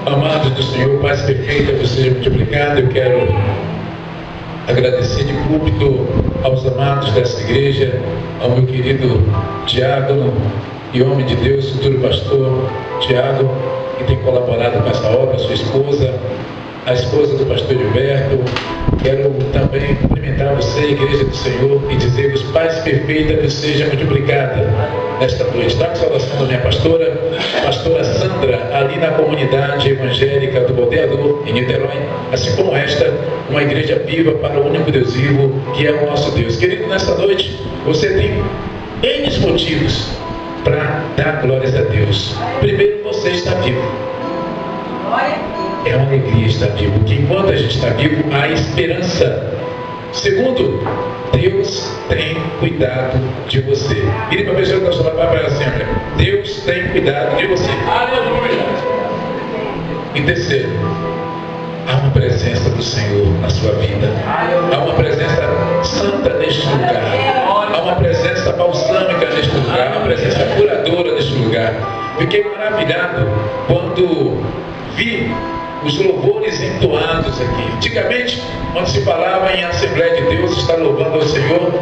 Amados do Senhor, paz perfeita vos seja multiplicada. Eu quero agradecer de púlpito aos amados dessa igreja, ao meu querido diácono e homem de Deus, futuro pastor Tiago, que tem colaborado com essa obra, sua esposa, a esposa do pastor Gilberto. Quero também cumprimentar você, igreja do Senhor, e dizer-vos paz perfeita vos seja multiplicada nesta noite. Dá a saudação da minha pastora Sandra, ali na comunidade evangélica do Bodeador, em Niterói, assim como esta, uma igreja viva para o único Deus vivo, que é o nosso Deus. Querido, nesta noite, você tem N motivos para dar glórias a Deus. Primeiro, você está vivo. É uma alegria estar vivo, porque enquanto a gente está vivo, há esperança. Segundo, Deus tem cuidado de você. Vire para a pessoa que está falando para a Assembléia: Deus tem cuidado de você. Aleluia. E terceiro, há uma presença do Senhor na sua vida. Há uma presença santa neste lugar. Há uma presença balsâmica neste lugar. Uma presença curadora neste lugar. Fiquei maravilhado quando vi os louvores entoados aqui. Antigamente, quando se falava em Assembléia de Deus, está louvando ao Senhor,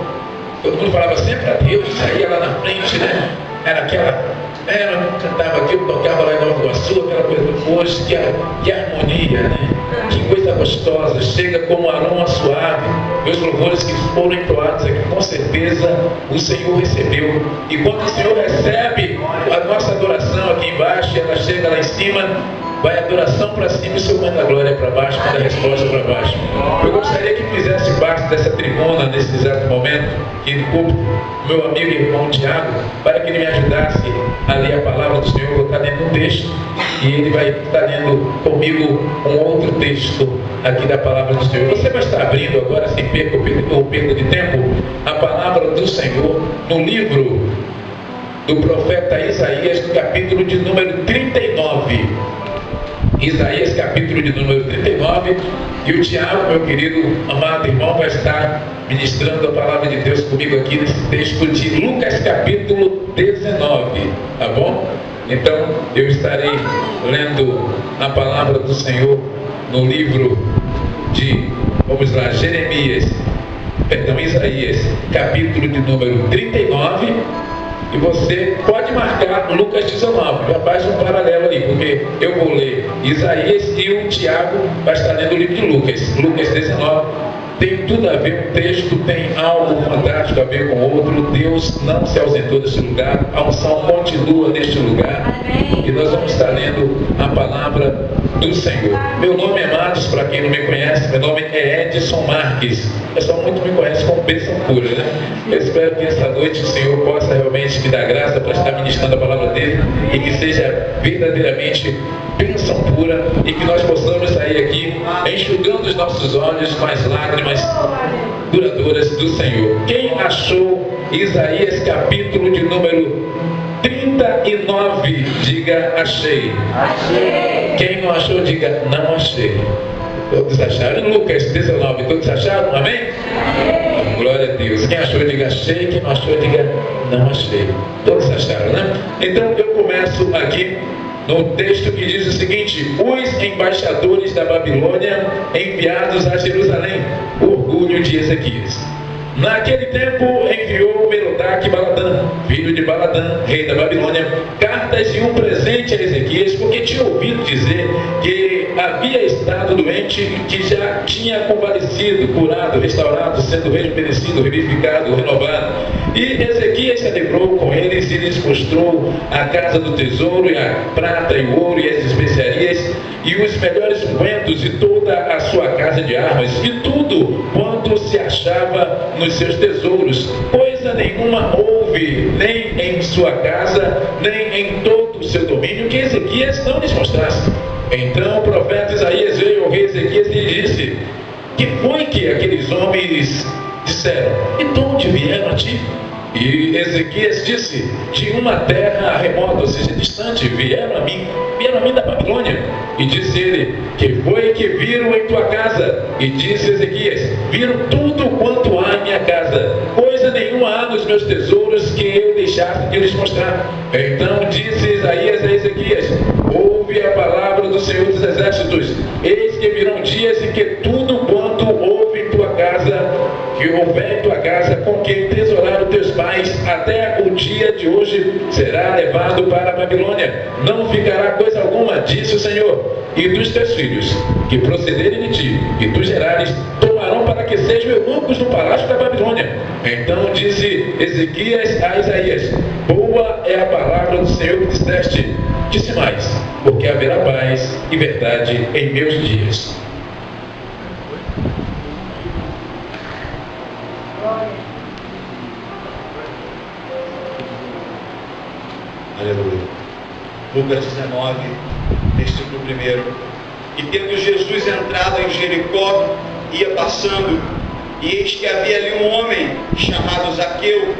todo mundo falava sempre a Deus, saía lá na frente, né? Eu cantava aqui, eu tocava lá em Nova Iguaçu, aquela coisa. Hoje, que harmonia, né? Que coisa gostosa, chega como aroma suave. E os louvores que foram entoados aqui, com certeza o Senhor recebeu. E quando o Senhor recebe a nossa adoração aqui embaixo, ela chega lá em cima, vai a adoração para cima e o Senhor manda a glória para baixo, manda a resposta para baixo. Eu gostaria que fizesse parte dessa tribuna, nesse exato momento, que o meu amigo e irmão Tiago, para que ele me ajudasse a ler a palavra do Senhor. Eu vou estar lendo um texto e ele vai estar lendo comigo um outro texto aqui da palavra do Senhor. Você vai estar abrindo agora, sem perda de tempo, a palavra do Senhor no livro do profeta Isaías, no capítulo de número 39. Isaías, capítulo de número 39, e o Tiago, meu querido amado irmão, vai estar ministrando a palavra de Deus comigo aqui nesse texto de Lucas, capítulo 19, tá bom? Então, eu estarei lendo a palavra do Senhor no livro de, Isaías, capítulo de número 39, e você pode marcar Lucas 19, já faz um paralelo ali, porque eu vou ler Isaías e o Tiago vai estar lendo o livro de Lucas 19. Tem tudo a ver, um texto tem algo fantástico a ver com o outro. Deus não se ausentou deste lugar, a unção continua neste lugar. E nós vamos estar lendo a palavra do Senhor. Meu nome, amados, para quem não me conhece, meu nome é Edson Marques. O pessoal muito me conhece como bênção pura, né? Eu espero que esta noite o Senhor possa realmente me dar graça para estar ministrando a palavra dele e que seja verdadeiramente bênção pura e que nós possamos sair aqui enxugando os nossos olhos com as lágrimas duradouras do Senhor. Quem achou Isaías capítulo de número 39, diga achei. Achei. Quem não achou, diga não achei. Todos acharam? Lucas 19, todos acharam? Amém? Amém. Glória a Deus. Quem achou, diga achei. Quem não achou, diga não achei. Todos acharam, né? Então eu começo aqui no texto que diz o seguinte: os embaixadores da Babilônia enviados a Jerusalém, orgulho de Ezequias. Naquele tempo enviou Merodach Baladã, filho de Baladã, rei da Babilônia, cartas e um presente a Ezequias, porque tinha ouvido dizer que havia estado doente, que já tinha convalescido, curado, restaurado, sendo rejuvenescido, revivificado, renovado. E Ezequias se alegrou com eles e lhes mostrou a casa do tesouro, e a prata e o ouro e as especiarias, e os melhores ungüentos e toda a sua casa de armas, e tudo quanto se achava nos seus tesouros. Coisa nenhuma houve, nem em sua casa, nem em todo o seu domínio, que Ezequias não lhes mostrasse. Então o profeta Isaías veio ao rei Ezequias e lhe disse: que foi que aqueles homens disseram? E de onde vieram a ti? E Ezequias disse: de uma terra remota, ou seja, distante, vieram a mim da Babilônia. E disse ele: que foi que viram em tua casa? E disse Ezequias: viram tudo quanto há em minha casa, coisa nenhuma há nos meus tesouros que eu deixasse de lhes mostrar. Então disse Isaías a Ezequias: ouve a palavra do do Senhor dos Exércitos: eis que virão dias em que tudo quanto houve em tua casa, que houver em tua casa, com que tesouraram teus pais, até o dia de hoje, será levado para a Babilônia. Não ficará coisa alguma, disse o Senhor. E dos teus filhos, que procederem de ti, e tu gerares, tomarão para que sejam eunucos no palácio da Babilônia. Então disse Ezequias a Isaías: boa é a palavra do Senhor que disseste. Disse mais: porque haverá paz e verdade em meus dias. Aleluia. Lucas 19, versículo 1. E tendo Jesus entrado em Jericó, ia passando, e eis que havia ali um homem chamado Zaqueu,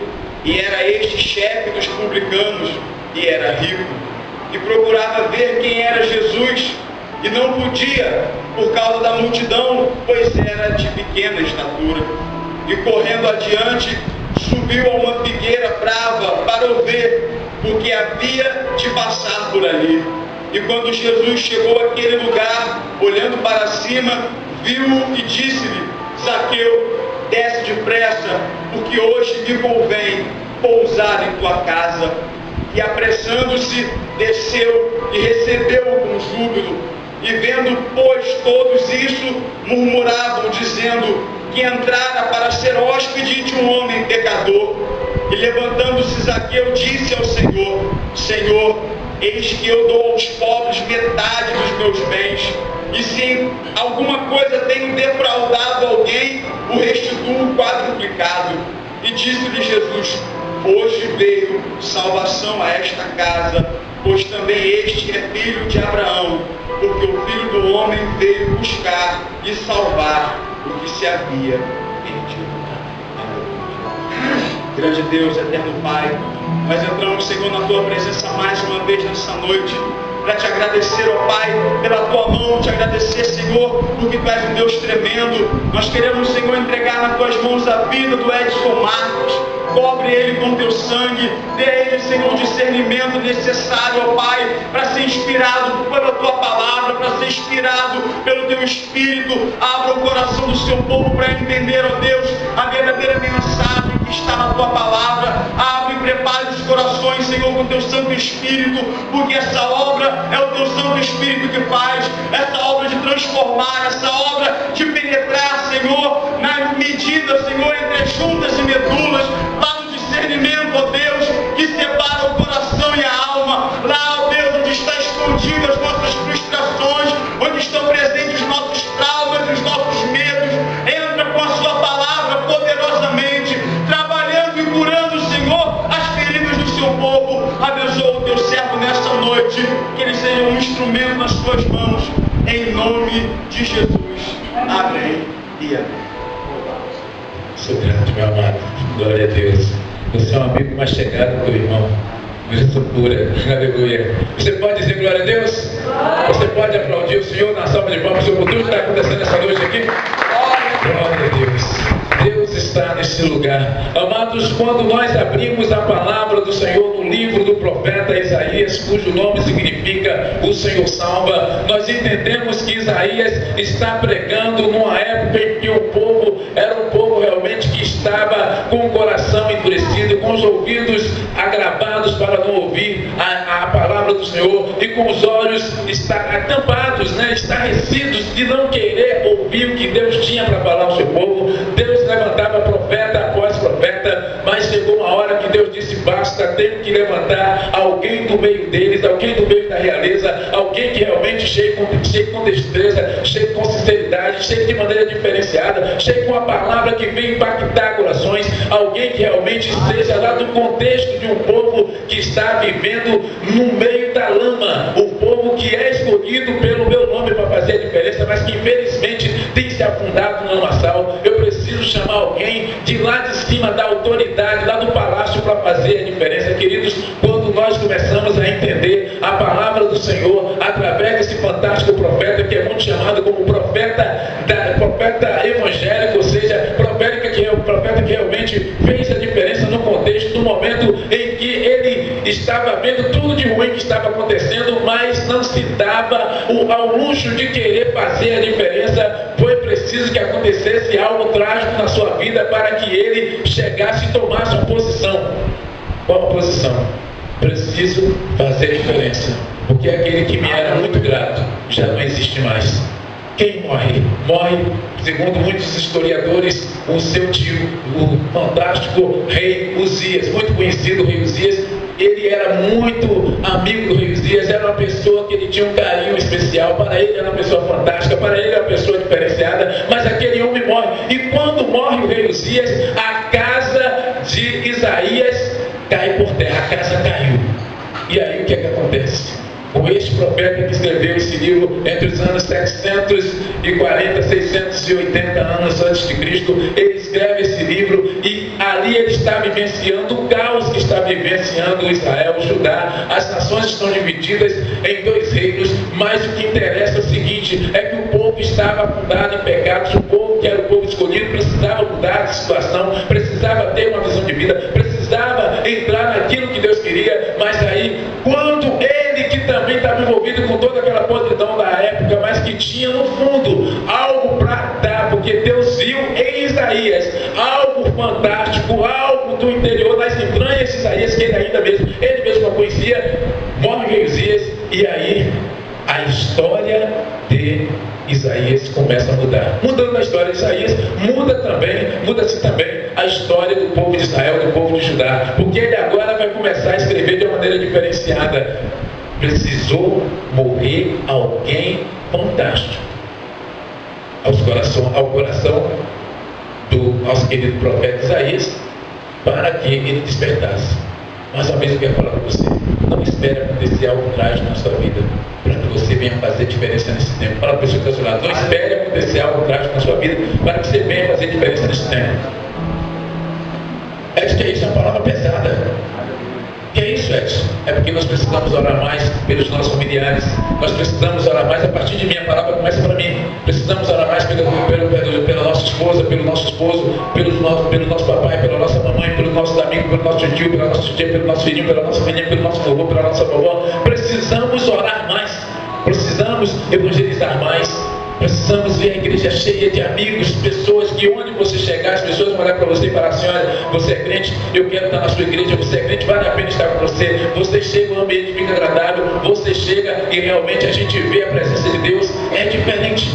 e era este chefe dos publicanos, e era rico, e procurava ver quem era Jesus, e não podia, por causa da multidão, pois era de pequena estatura. E correndo adiante, subiu a uma figueira brava para o ver, porque havia de passar por ali. E quando Jesus chegou àquele lugar, olhando para cima, viu-o e disse-lhe: Zaqueu, desce depressa, porque hoje me convém pousar em tua casa. E apressando-se, desceu e recebeu-o com júbilo. E vendo, pois, todos isso, murmuravam, dizendo que entrara para ser hóspede de um homem pecador. E levantando-se Zaqueu, disse ao Senhor: Senhor, eis que eu dou aos pobres metade dos meus bens, e se em alguma coisa tenho defraudado alguém, o restituo quadruplicado. E disse-lhe Jesus: hoje veio salvação a esta casa, pois também este é filho de Abraão, porque o Filho do Homem veio buscar e salvar o que se havia perdido. Grande Deus, eterno Pai, nós entramos, Senhor, na Tua presença mais uma vez nessa noite, para Te agradecer, ó Pai, pela Tua mão, Te agradecer, Senhor, porque Tu és um Deus tremendo. Nós queremos, Senhor, entregar nas Tuas mãos a vida do Edson Marcos. Cobre ele com Teu sangue, dê a ele, Senhor, o discernimento necessário, ó Pai, para ser inspirado pela Tua palavra, para ser inspirado pelo Teu Espírito. Abra o coração do Seu povo para entender, ó Deus, a verdadeira mensagem que está na Tua palavra. Abre e prepare os corações, Senhor, com Teu Santo Espírito, porque essa obra é o Teu Santo Espírito que faz, essa obra de transformar, essa obra de penetrar, Senhor, na medida, Senhor, entre as juntas e medulas, lá no discernimento, ó Deus, que separa o coração e a alma, lá, ó Deus, onde estão escondidas as nossas frustrações, onde estão presentes os nossos traumas e os nossos medos. Entra com a Sua palavra poderosamente, trabalhando e curando, Senhor, as feridas do Seu povo. Abençoa o Teu servo nesta noite, que ele seja um instrumento nas Tuas mãos, em nome de Jesus. Amém e amém. Sou grande, meu amado. Glória a Deus. Você é um amigo mais chegado do irmão. Graça pura. Aleluia. Você pode dizer glória a Deus? Você pode aplaudir o Senhor na salva de palmas sobre tudo que está acontecendo essa noite aqui? Glória a Deus. Deus está nesse lugar. Amados, quando nós abrimos a palavra do Senhor no livro do profeta Isaías, cujo nome significa o Senhor salva, nós entendemos que Isaías está pregando numa época em que o povo era um povo realmente que estava com o coração endurecido, com os ouvidos agravados para não ouvir a palavra do Senhor, e com os olhos tampados, estarrecidos de não querer ouvir o que Deus tinha para falar ao seu povo. Deus levantava profeta após profeta, mas chegou uma hora que Deus disse: basta, tenho que levantar alguém do meio deles, alguém do meio da realeza, alguém que realmente cheio com destreza, cheio com sinceridade, cheio de maneira diferenciada, cheio com a palavra que vem impactar corações, alguém que realmente seja lá do contexto de um povo que está vivendo no meio da lama, o povo que é escolhido pelo meu nome para fazer a diferença, mas que infelizmente tem se afundado no lamaçal. Eu preciso chamar alguém de lá de cima da autoridade, lá do palácio, para fazer a diferença. Queridos, quando nós começamos a entender a palavra do Senhor através desse fantástico profeta, que é muito chamado como profeta evangélico, ou seja, profeta que realmente fez a diferença no contexto, no momento em que ele estava vendo tudo de ruim que estava acontecendo, mas não se dava ao luxo de querer fazer a diferença. Foi preciso que acontecesse algo trágico na sua vida para que ele chegasse e tomasse uma posição. Qual a posição? Preciso fazer a diferença, porque aquele que me era muito grato já não existe mais. Quem morre? Morre, segundo muitos historiadores, o seu tio, o fantástico rei Uzias, muito conhecido rei Uzias. Ele era muito amigo do rei Uzias, era uma pessoa que ele tinha um carinho especial. Para ele era uma pessoa fantástica, para ele era uma pessoa diferenciada, mas aquele homem morre. E quando morre o rei Uzias, a casa de Isaías cai por terra, a casa caiu. E aí o que é que acontece? Com este profeta que escreveu esse livro entre os anos 740 e 680 anos antes de Cristo, ele escreve esse livro e ali ele está vivenciando o caos que está vivenciando Israel, Judá. As nações estão divididas em dois reinos, mas o que interessa é o seguinte, é que o povo estava afundado em pecados. O povo que era o povo escolhido precisava mudar de situação, precisava ter uma visão de vida, precisava entrar naquilo que Deus queria. Mas aí, quando ele, que também estava envolvido com toda aquela podridão da época, mas que tinha no fundo algo para dar, porque Deus viu em Isaías algo fantástico, algo do interior, das entranhas de Isaías, que ele mesmo não conhecia. Morre o rei Uzias, e aí a história de Isaías começa a mudar. Mudando a história de Isaías, muda-se também a história do povo de Israel, do povo de Judá, porque ele agora vai começar a escrever de uma maneira diferenciada. Precisou morrer alguém fantástico ao coração do nosso querido profeta Isaías, para que ele despertasse. Mais uma vez eu quero falar para você, não espere acontecer algo trágico na sua vida para que você venha fazer diferença nesse tempo. Fala para a pessoa que está ao seu lado, não espere acontecer algo trágico na sua vida para que você venha fazer diferença nesse tempo. Edson, que é isso? É uma palavra pesada. Que é isso, Edson? É porque nós precisamos orar mais pelos nossos familiares. Nós precisamos orar mais a partir de mim. A palavra começa para mim. Precisamos orar mais pela nossa esposa, pelo nosso esposo, pelo nosso papai, pela nossa mamãe, pelos nossos amigos, pelo nosso tio, pela nossa tia, pelo nosso filhinho, pela nossa menina, pelo nosso vovô, pela nossa vovó. Precisamos orar mais. Precisamos evangelizar mais. Precisamos ver a igreja cheia de amigos, pessoas que onde você chegar, as pessoas vão olhar para você e falar assim: olha, você é crente, eu quero estar na sua igreja, você é crente, vale a pena estar com você. Você chega, o ambiente fica agradável, você chega e realmente a gente vê a presença de Deus, é diferente.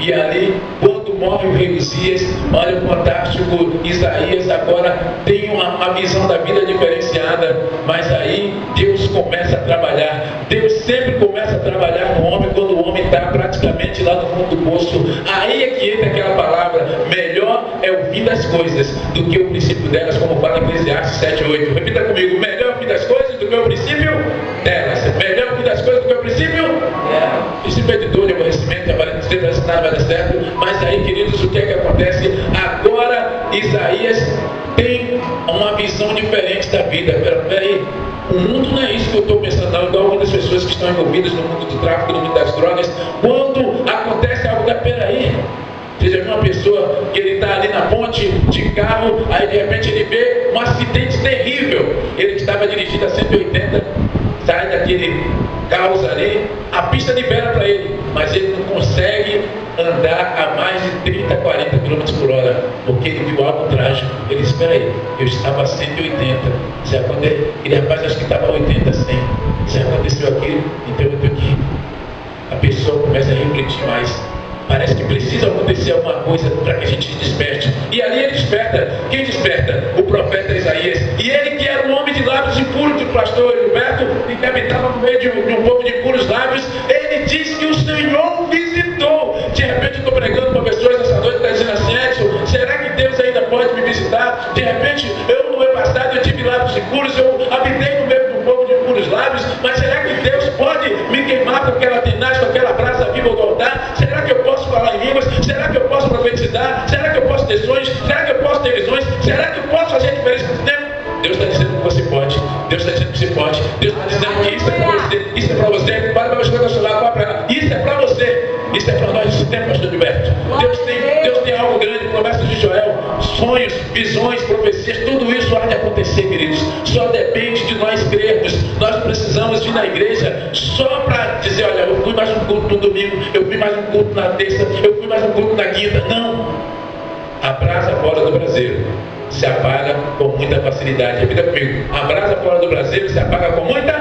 E ali, quando morre o rei Uzias, olha o fantástico Isaías agora tem uma visão da vida diferenciada. Mas aí Deus começa a trabalhar. Deus sempre começa a trabalhar no homem quando o homem está praticamente lá no fundo do poço. Aí é que entra aquela palavra: melhor é o fim das coisas do que o princípio delas, como fala em Eclesiastes 7:8. Repita comigo: melhor é o fim das coisas do que o princípio delas. Melhor é o fim das coisas do que o princípio delas. Princípio é de dor, de aborrecimento, sempre nada vai dar certo. Mas aí, queridos, o que é que acontece? Agora Isaías tem uma visão diferente da vida. Peraí, o mundo não é isso que eu estou pensando, não. Igual muitas pessoas que estão envolvidas no mundo do tráfico, no mundo das drogas. Quando acontece algo peraí, você já viu uma pessoa que ele está ali na ponte de carro, aí de repente ele vê um acidente terrível. Ele estava dirigindo a 180, sai daquele caos ali, a pista libera para ele, mas ele não consegue andar a mais de 30, 40 km por hora, porque ele viu algo trágico. Ele disse: espera aí, eu estava a 180, se acontecer, ele, rapaz, acho que estava a 80, 100, se aconteceu aquilo, então eu tenho que ir. A pessoa começa a refletir mais. Parece que precisa acontecer alguma coisa para que a gente desperte. E ali ele desperta. Quem desperta? O profeta Isaías. E ele, que era um homem de lábios impuros, de pastor Gilberto, e que habitava no meio de um povo de impuros lábios, ele diz que o Senhor visitou. De repente eu estou pregando para pessoas nessa noite, está dizendo assim: Edson, será que Deus ainda pode me visitar? De repente, eu no ano passado eu tive lábios impuros, eu habitei no meio de um povo de impuros lábios, mas será que Deus pode me queimar com aquela tenaz, com aquela brasa viva do altar? Será que eu posso falar em línguas? Será que eu posso profetizar? Será que eu posso ter sonhos? Será que eu posso ter visões? Será que eu posso fazer a diferença no tempo? Deus está dizendo que você pode. Deus está dizendo que você pode. Deus está dizendo que isso é para você. Isso é para você. Para você que está ao seu lado, para ela. Isso é para você. Isso é para nós esse tempo, pastor Gilberto. Deus tem algo grande, promessas de Joel, sonhos, visões, profecias, tudo isso há de acontecer, queridos. Só depende de nós crermos. precisamos vir na igreja só para dizer, olha, eu fui mais um culto no domingo, eu fui mais um culto na terça, eu fui mais um culto na quinta. Não! A brasa fora do braseiro se apaga com muita facilidade. Repita comigo. A brasa fora do braseiro se apaga com muita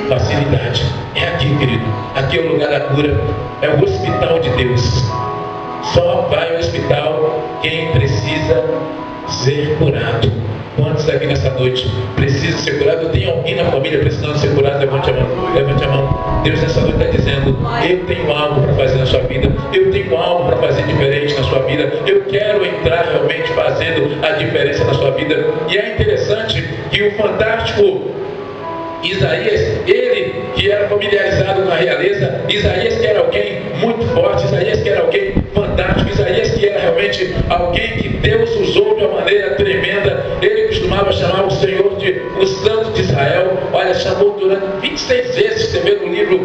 facilidade. É aqui, querido. Aqui é o lugar da cura. É o hospital de Deus. Só vai ao hospital quem precisa ser curado. Quantos aqui nessa noite precisam ser curados? Tem alguém na família precisando ser curado? Levante a mão. Levante a mão. Deus nessa noite está dizendo, eu tenho algo para fazer na sua vida. Eu tenho algo para fazer diferente na sua vida. Eu quero entrar realmente fazendo a diferença na sua vida. E é interessante que o fantástico Isaías, ele que era familiarizado com a realeza, Isaías que era alguém muito forte, Isaías que era alguém fantástico, Isaías que era realmente alguém que Deus usou de uma maneira tremenda. Ele costumava chamar o Senhor de o Santo de Israel. Olha, chamou durante 26 vezes, você vê no livro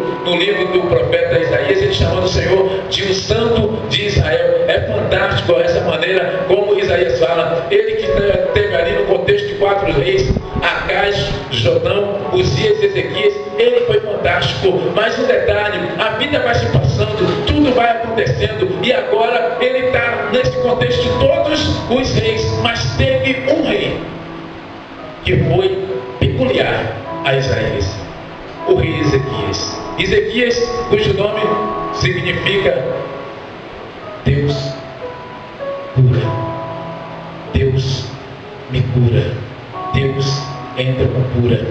do profeta Isaías, ele chamando o Senhor de o Santo de Israel. É fantástico essa maneira como Isaías fala. Ele que teve ali no contexto de 4 reis, Acais, Jotão, Uzias e Ezequias, ele foi fantástico. Mas um detalhe, a vida vai se passando, tudo vai acontecendo, e agora ele está nesse contexto de todos os reis, mas teve um rei que foi peculiar a Isaías, o rei Ezequias. Ezequias, cujo nome significa Deus cura, Deus me cura, Deus entra com cura,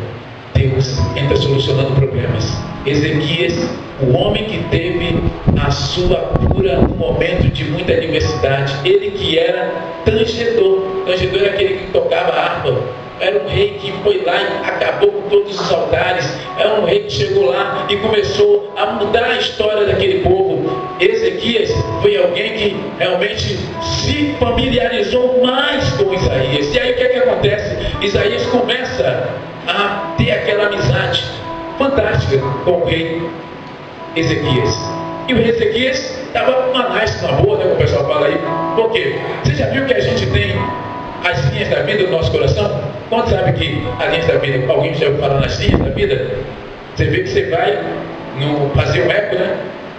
Deus entra solucionando problemas. Ezequias, o homem que teve a sua cura no momento de muita adversidade, ele que era tangedor. Tangedor era aquele que tocava harpa. Era um rei que foi lá e acabou com todos os altares. É um rei que chegou lá e começou a mudar a história daquele povo. Ezequias foi alguém que realmente se familiarizou mais com Isaías. E aí o que é que acontece? Isaías começa a ter aquela amizade fantástica com o rei Ezequias. E o rei Ezequias estava uma boa, né, como o pessoal fala aí. Por quê? Você já viu que a gente tem as linhas da vida no nosso coração? Quando sabe que as linhas da vida, alguém já ouviu falar nas linhas da vida? Você vê que você vai fazer um eco, né?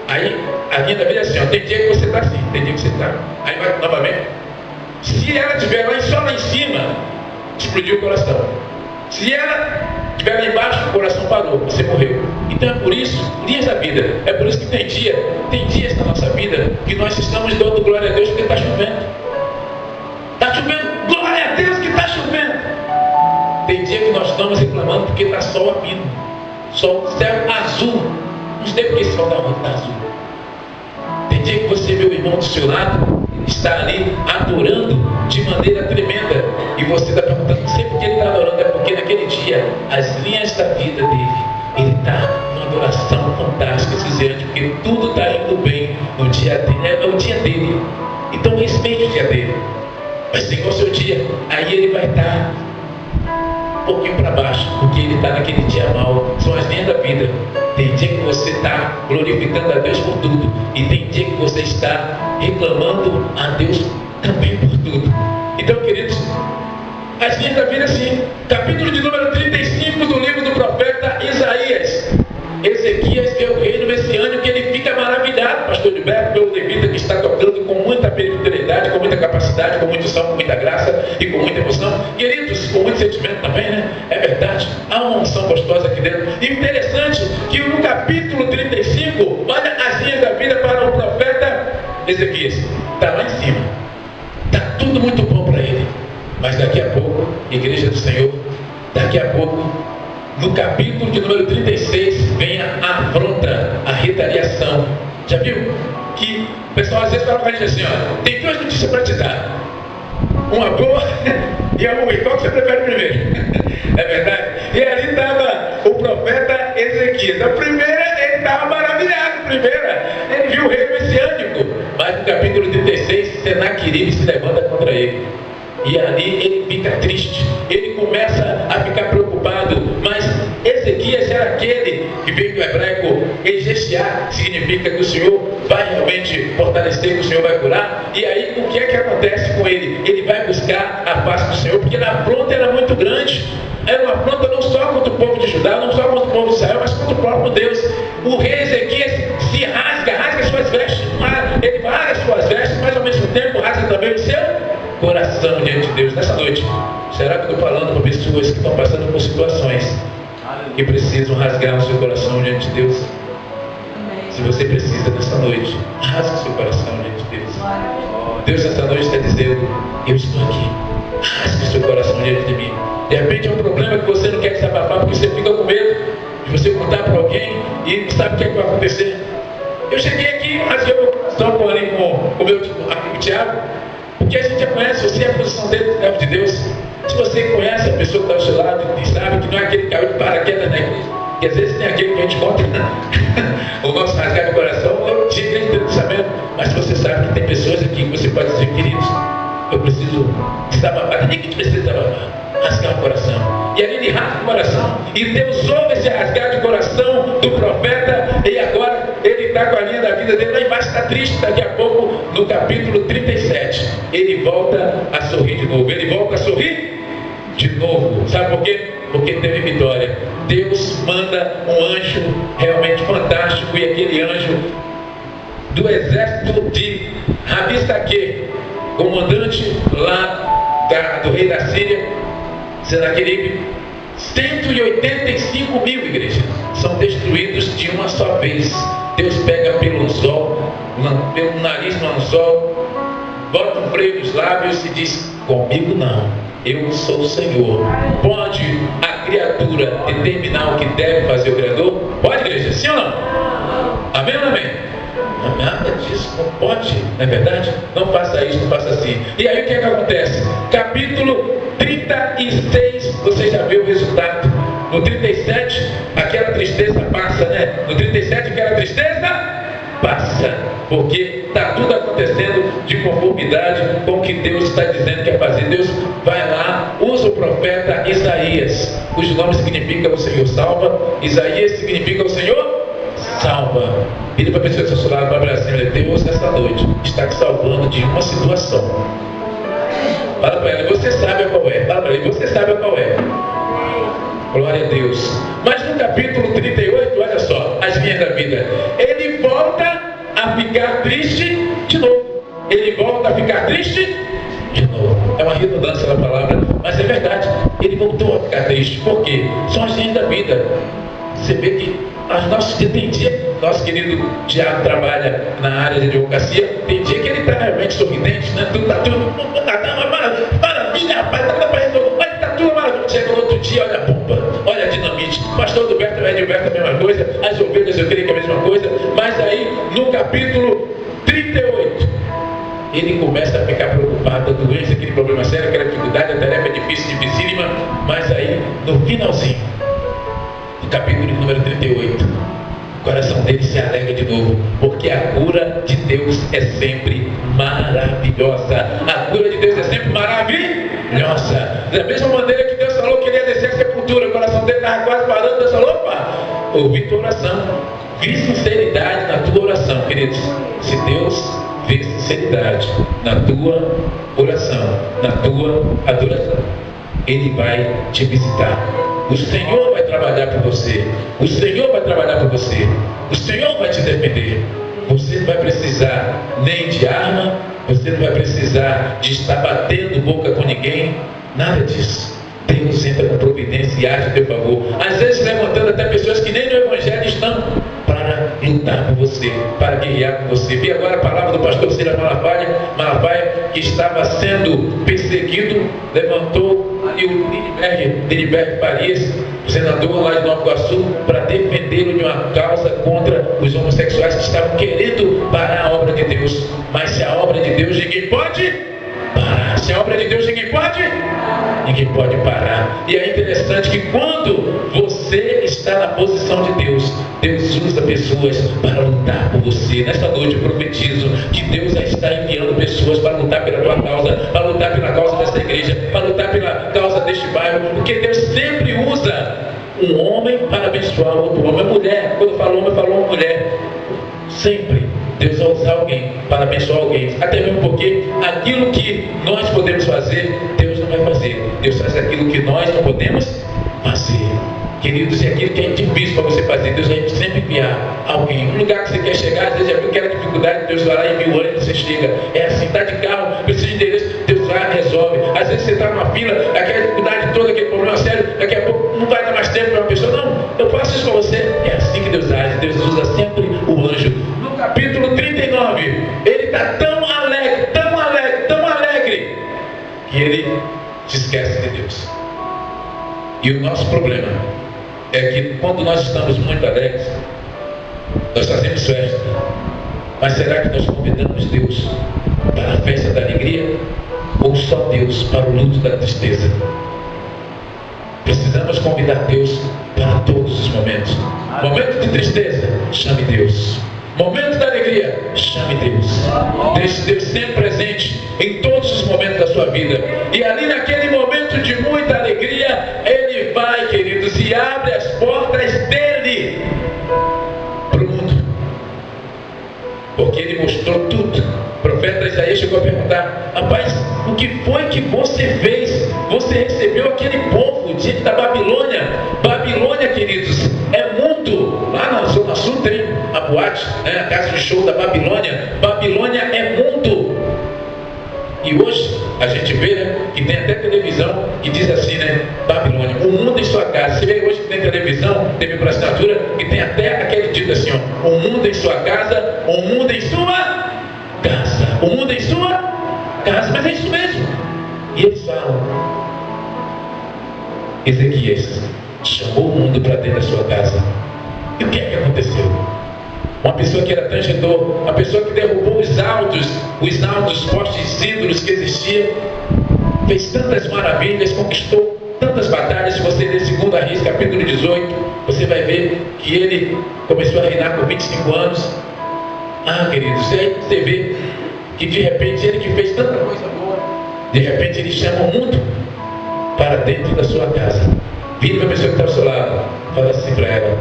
Aí a linha da vida é assim, ó, tem dia que você está assim, tem dia que você está. Aí vai novamente. Se ela estiver só lá em cima, explodiu o coração. Se ela estiver lá embaixo, o coração parou, você morreu. Então é por isso, linhas da vida, é por isso que tem dias na nossa vida que nós estamos dando glória a Deus porque está chovendo. Está chovendo, glória a Deus que está chovendo. Tem dia que nós estamos reclamando porque está sol a pino, sol, céu azul. Não sei porque esse sol está azul. Tem dia que você vê o irmão do seu lado, está ali adorando de maneira tremenda, e você está perguntando, não sei porque ele está adorando, é porque naquele dia as linhas da vida dele, ele está numa adoração fantástica, esvaziante, porque tudo está indo bem no dia dele, é o dia dele. Então respeite o dia dele. Mas tem o seu dia, aí ele vai estar um pouquinho para baixo, porque ele está naquele dia mal. São as linhas da vida. Tem dia que você está glorificando a Deus por tudo, e tem dia que você está reclamando a Deus também por tudo. Então, queridos, as linhas da vida, assim, capítulo de número 35 do livro do profeta Isaías. Ezequias é o reino messiânico, que ele fica maravilhado, pastor Gilberto, pelo levita que está tocando com muita periferidade, com muita capacidade, com muito unção, com muita graça e com muita emoção. Queridos, com muito sentimento também, né? É verdade, há uma unção gostosa aqui dentro. E interessante que no capítulo 35, olha as linhas da vida para o profeta Ezequias. Está lá em cima, está tudo muito bom para ele. Mas daqui a pouco, igreja do Senhor, daqui a pouco, no capítulo de número 36, vem a afronta, a retaliação. Já viu? Que o pessoal às vezes fala com a gente assim, ó, tem duas notícias para te dar. Uma boa e uma ruim. Qual que você prefere primeiro? É verdade? E ali estava o profeta Ezequias. A primeira, ele estava maravilhado. A primeira, ele viu o rei messiânico. Mas no capítulo 36, Senaqueribe se levanta contra ele. E ali ele fica triste, ele começa a ficar preocupado. Mas Ezequias era aquele que veio do hebraico Egesiá, significa que o Senhor vai realmente fortalecer, que o Senhor vai curar. E aí o que é que acontece com ele? Ele vai buscar a face do Senhor, porque a afronta era muito grande. Era uma afronta não só contra o povo de Judá, não só contra o povo de Israel, mas contra o próprio Deus. O rei Ezequias se rasga suas vestes, ele rasga suas vestes, mas ao mesmo tempo rasga também o seu coração diante de Deus. Nessa noite, será que eu estou falando para pessoas que estão passando por situações que precisam rasgar o seu coração diante de Deus? Se você precisa nessa noite, rasgue o seu coração diante de Deus. Deus nessa noite está dizendo: eu estou aqui, rasgue o seu coração diante de mim. De repente é um problema que você não quer desabafar porque você fica com medo de você contar para alguém e não sabe o que é que vai acontecer. Eu cheguei aqui, rasguei o meu coração com o meu amigo Tiago, porque a gente já conhece, você é a posição dele, do servo de Deus. Se você conhece a pessoa que está ao seu lado e sabe que não é aquele que caiu de paraquedas na igreja, que às vezes tem aquele que a gente encontra, o nosso rasgar de coração, eu digo nem tanto sabendo, mas você sabe que tem pessoas aqui que você pode dizer: queridos, eu preciso desabafar. Ninguém que precisa desabafar, rasgar o coração. E ali ele rasga o coração, e Deus ouve esse rasgar de coração do profeta, e agora ele está com a linha da vida dele lá embaixo, está triste. Daqui a pouco, no capítulo 37, ele volta a sorrir de novo. Ele volta a sorrir de novo. Sabe por quê? Porque teve vitória. Deus manda um anjo realmente fantástico, e aquele anjo do exército de Rabi-Saque, comandante lá do rei da Síria, Senaqueribe, 185 mil igrejas são destruídos de uma só vez. Deus pega pelo anzol, pelo nariz no anzol, bota um freio nos lábios e diz: comigo não, eu sou o Senhor. Pode a criatura determinar o que deve fazer o Criador? Pode, igreja? Sim ou não? Amém ou não amém? Nada disso, não pode, não é verdade? Não faça isso, não faça assim. E aí o que é que acontece? Capítulo 36, você já viu o resultado. No 37, aquela tristeza passa, né? No 37, aquela tristeza passa, porque está tudo acontecendo de conformidade com o que Deus está dizendo que é fazer. Deus vai lá, usa o profeta Isaías, cujo nome significa o Senhor salva. Isaías significa o Senhor salva. Pede para a pessoa do seu lado, para Brasil: Deus nessa noite está te salvando de uma situação. Fala para ela: você sabe qual é. Fala para ele: você sabe qual é. Glória a Deus. Mas no capítulo 38, olha só, as linhas da vida, ele volta a ficar triste de novo. Ele volta a ficar triste de novo. É uma redundância na palavra, mas é verdade. Ele voltou a ficar triste. Por quê? São as linhas da vida. Você vê que tem dia, nosso querido Tiago trabalha na área de advocacia, tem dia que ele está realmente sorridente, né? Tudo está maravilha, rapaz, está para resolver, mas está tudo maravilha. Chega no outro dia, olha a bomba, olha a dinamite. Pastor do Berto, Edilberto, a mesma coisa, as ovelhas eu creio que é a mesma coisa, mas aí no capítulo 38, ele começa a ficar preocupado, a doença, aquele problema sério, aquela dificuldade, a tarefa difícil, dificílima, mas aí no finalzinho, no capítulo número 38, o coração dele se alegra de novo, porque a cura de Deus é sempre maravilhosa. A cura de Deus é sempre maravilhosa. Da mesma maneira que Deus falou que ele ia descer a sepultura, o coração dele estava quase parando. Deus falou: opa, ouvi tua oração, vi sinceridade na tua oração. Queridos, se Deus vê sinceridade na tua oração, na tua adoração, Ele vai te visitar. O Senhor vai trabalhar por você. O Senhor vai trabalhar por você. O Senhor vai te defender. Você não vai precisar nem de arma. Você não vai precisar de estar batendo boca com ninguém. Nada disso. Deus entra com providência e age a teu favor. Às vezes levantando até pessoas que nem no Evangelho estão para lutar por você, para guerrear por você. Vi agora a palavra do pastor Silas Malafaia, que estava sendo perseguido, levantou e o Liniberg Farias, o senador lá de Nova Iguaçu, para defendê-lo de uma causa contra os homossexuais que estavam querendo parar a obra de Deus. Mas se a obra de Deus ninguém pode parar, se a obra de Deus ninguém pode parar. E é interessante que quando você está na posição de Deus, Deus usa pessoas para lutar por você. Nesta noite eu profetizo que Deus já está enviando pessoas para lutar pela tua causa, para lutar pela causa desta igreja, para lutar pela causa deste bairro, porque Deus sempre usa um homem para abençoar outro homem. A mulher, quando eu falo homem, eu falo uma mulher. Sempre Deus vai usar alguém para abençoar alguém. Até mesmo porque aquilo que nós podemos fazer, Deus não vai fazer. Deus faz aquilo que nós não podemos fazer. queridos, é aquilo que é difícil para você fazer. Deus vai sempre enviar alguém. Um lugar que você quer chegar, às vezes já viu que era dificuldade, Deus vai lá e envia o ônibus e você chega. É assim, está de carro, precisa de endereço, Deus vai e resolve. Às vezes você está numa fila, aquela dificuldade toda, aquele problema sério, daqui a pouco não vai dar mais tempo para uma pessoa. Não, eu faço isso com você. É assim que Deus age. Deus usa sempre o anjo. No capítulo 39, ele está tão alegre, tão alegre, tão alegre, que ele se esquece de Deus. E o nosso problema é que quando nós estamos muito alegres, nós fazemos festa. Mas será que nós convidamos Deus para a festa da alegria? Ou só Deus para o luto da tristeza? Precisamos convidar Deus para todos os momentos. Momento de tristeza, chame Deus. Momento da alegria, chame Deus. Deixe Deus sempre presente em todos os momentos da sua vida. E ali naquele momento de muita alegria, Ele vai, queridos, e abre as portas dele para o mundo. Porque Ele mostrou tudo. O profeta Isaías chegou a perguntar: rapaz, o que foi que você fez? Você recebeu aquele povo diante da Babilônia. Babilônia, queridos, é mundo. Lá na Zona Sul tem a boate, né, a casa de show da Babilônia. Babilônia é mundo. E hoje a gente vê, né, que tem até televisão que diz assim, né, Babilônia, o mundo em sua casa. Você vê hoje que tem televisão, TV por assinatura, que tem até aquele dito assim, ó, o mundo em sua casa, o mundo em sua casa, o mundo em sua casa. Mas é isso mesmo. E eles falam: Ezequias chamou o mundo para dentro da sua casa. E o que é que aconteceu? Uma pessoa que era tangedor, uma pessoa que derrubou os altos postes ídolos que existiam, fez tantas maravilhas, conquistou tantas batalhas. Se você ler 2 Reis, capítulo 18, você vai ver que ele começou a reinar com 25 anos. Ah, queridos, aí você vê que de repente ele que fez tanta coisa boa, de repente ele chama o mundo para dentro da sua casa. Vira para a pessoa que está ao seu lado, fala assim para ela: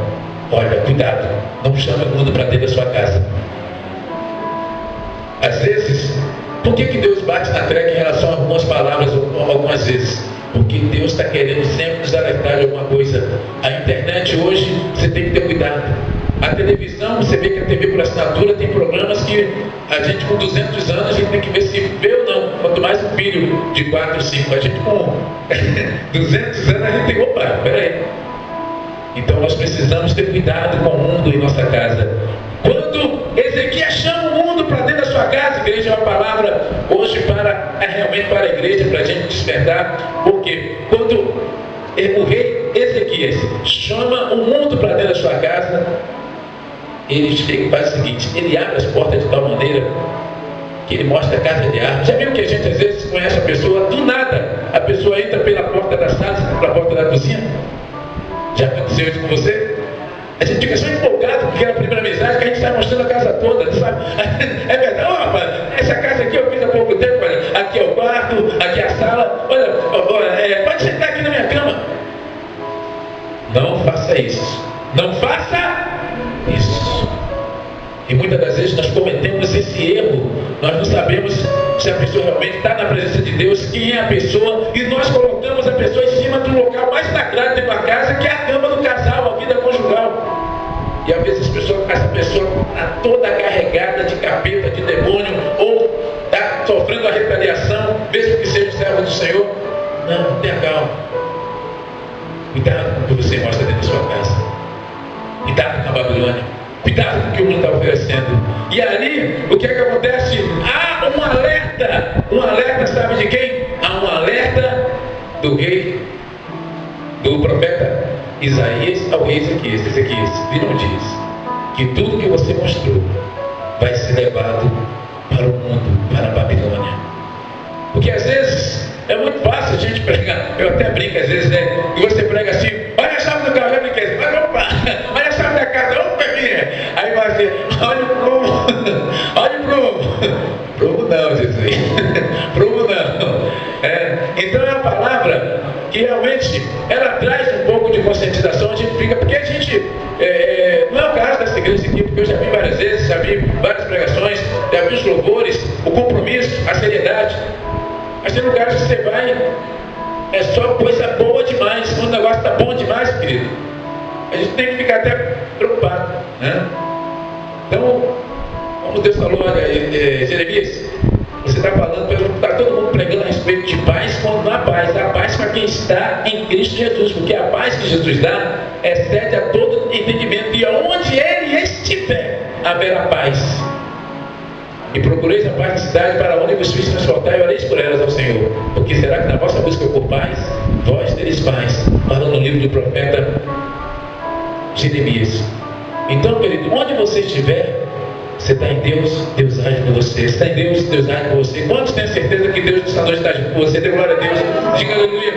olha, cuidado, não chame o mundo para dentro da sua casa. Às vezes, por que Deus bate na treca em relação a algumas palavras, algumas vezes? Porque Deus está querendo sempre nos alertar de alguma coisa. A internet hoje, você tem que ter cuidado. A televisão, você vê que a TV por assinatura tem programas que a gente com 200 anos, a gente tem que ver se vê ou não. Quanto mais um filho de 4, 5. A gente com 200 anos, a gente tem, opa, peraí. Então nós precisamos ter cuidado com o mundo em nossa casa. Quando Ezequias chama o mundo para dentro da sua casa, igreja, é uma palavra hoje realmente para a igreja, para a gente despertar. Porque quando o rei Ezequias chama o mundo para dentro da sua casa, ele chega e faz o seguinte: ele abre as portas de tal maneira que ele mostra a casa de árvore. Já viu que a gente às vezes conhece a pessoa, do nada a pessoa entra pela porta da sala, pela porta da cozinha? Já aconteceu isso com você? A gente fica só empolgado porque é a primeira amizade que a gente está mostrando a casa toda, sabe? É verdade. Opa, essa casa aqui eu fiz há pouco tempo, olha, aqui é o quarto, aqui é a sala, olha, pode sentar aqui na minha cama. Não faça isso. Não faça isso. E muitas das vezes nós cometemos esse erro. Nós não sabemos se a pessoa realmente está na presença de Deus, quem é a pessoa, e nós colocamos a pessoa em cima do local mais sagrado dentro da casa, que é a cama do casal, a vida conjugal. E às vezes essa pessoa está toda carregada de capeta, de demônio, ou está sofrendo a retaliação, mesmo que seja o servo do Senhor. Não, tenha calma. Cuidado com o que você mostra dentro da sua casa. Cuidado com a Babilônia. Cuidado com o que o mundo está oferecendo. E ali, o que é que acontece? Há um alerta. Um alerta, sabe de quem? Há um alerta do rei, do profeta Isaías ao rei Ezequias. Ezequias, não diz que tudo que você mostrou vai ser levado para o mundo, para a Babilônia. Porque às vezes é muito fácil a gente pregar. Eu até brinco às vezes, né? E você prega assim: olha a chave do carro, opa, olha a chave da casa, opa, minha. Aí vai assim: olha o prumo, olha o prumo. Prumo não, Jesus. Prumo não. Então é uma palavra que realmente ela traz um pouco de conscientização. A gente fica, porque a gente não é o caso dessa igreja aqui, porque eu já vi várias vezes, já vi várias pregações, já vi os louvores, o compromisso, a seriedade. Mas tem lugares que você vai, é só coisa boa demais. Quando o negócio está bom demais, querido, a gente tem que ficar até preocupado, né? Então, como Deus falou, olha, Jeremias, você está falando, está todo mundo pregando a respeito de paz, quando não há paz. Há paz para quem está em Cristo Jesus, porque a paz que Jesus dá excede a todo entendimento, e aonde Ele estiver, haverá paz. E procureis a paz da cidade, para onde vos fiz transportar, e orareis por elas ao Senhor. Porque será que na vossa busca por paz, vós tereis paz? Falando no livro do profeta Jeremias. Então, querido, onde você estiver, você está em Deus, Deus age por você. Você está em Deus, Deus age por você. Quantos têm certeza que Deus nessa noite está agindo por você? Dê glória a Deus. Diga aleluia.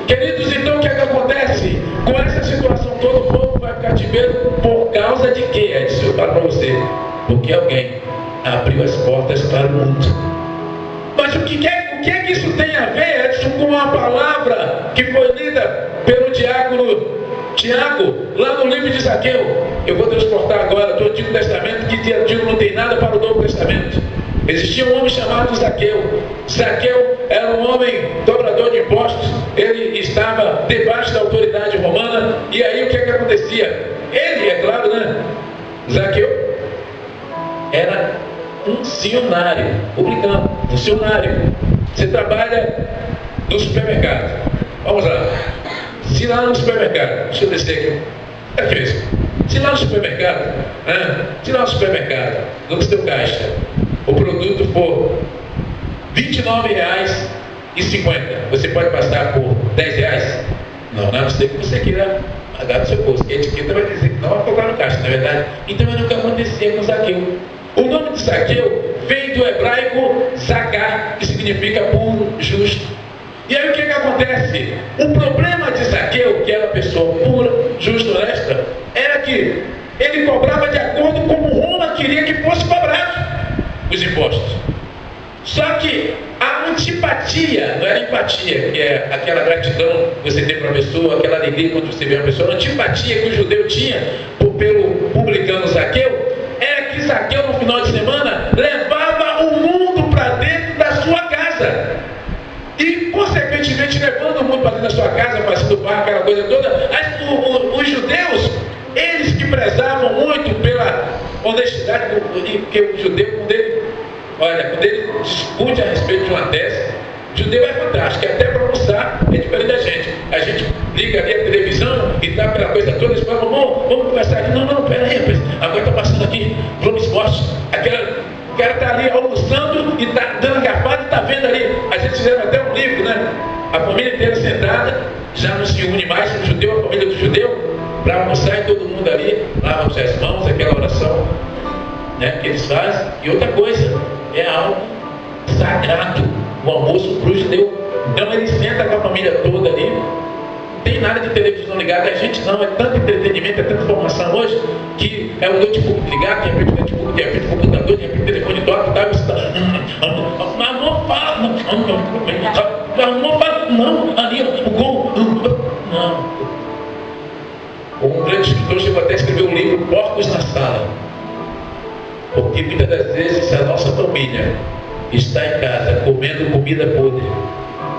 Queridos, então o que é que acontece? Com essa situação toda, o povo vai ficar de medo por causa de quê? Edson, eu falo para você. Porque alguém abriu as portas para o mundo. Mas o que é que isso tem a ver, Edson, com a palavra que foi lida pelo diácono Tiago, lá no livro de Zaqueu? Eu vou transportar agora do Antigo Testamento, que de Antigo não tem nada, para o Novo Testamento. Existia um homem chamado Zaqueu. Zaqueu era um homem dobrador de impostos. Ele estava debaixo da autoridade romana. E aí o que é que acontecia? Ele, é claro, né? Zaqueu era funcionário, publicano, funcionário. Você trabalha no supermercado. Vamos lá. Se lá no supermercado, deixa eu descer aqui. Aqui mesmo. Se lá no supermercado, no seu caixa, o produto for R$29,50, você pode passar por R$10? Não, não sei que você queira pagar do seu bolso. A etiqueta vai dizer que não vai colocar no caixa, não é verdade? Então era o que acontecia com Zaqueu. O nome de Zaqueu vem do hebraico Zacar, que significa puro, justo. E aí o que acontece? O problema de Zaqueu, que era uma pessoa pura, justa, honesta, era que ele cobrava de acordo com como Roma queria que fosse cobrado os impostos. Só que a antipatia, não era empatia, que é aquela gratidão que você tem para a pessoa, aquela alegria quando você vê uma pessoa, a antipatia que o judeu tinha pelo publicano Zaqueu, era que Zaqueu, no final de semana, levava o mundo para dentro da sua casa. E, consequentemente, levando o mundo para dentro da sua casa, fazendo bar, aquela coisa toda, os judeus, eles que prezavam muito pela honestidade, porque o judeu, quando ele discute a respeito de uma tese, o judeu é fantástico, até para almoçar é diferente da gente. A gente liga ali a televisão e dá aquela coisa toda, eles falam, vamos conversar aqui. Não, peraí, agora está passando aqui, Globo Esporte, o cara está ali almoçando e está dando garfada e está vendo ali. A gente fizeram até um livro, né? A família inteira sentada, já não se une mais, o judeu, a família do judeu, para almoçar e todo mundo ali, lavam-se as mãos, aquela oração, né, que eles fazem. E outra coisa, é algo sagrado, o almoço para o judeu. Então ele senta com a família toda ali, não tem nada de televisão ligada, a gente não, é tanto entretenimento, é tanta informação hoje, que é o notebook ligado, de repente o notebook, de repente o computador, de repente o telefone toca, tá, você está... Mas não fala, não, ali o gol, não. Um grande escritor chegou até a escrever um livro, Porcos na Sala. Porque muitas das vezes a nossa família está em casa comendo comida podre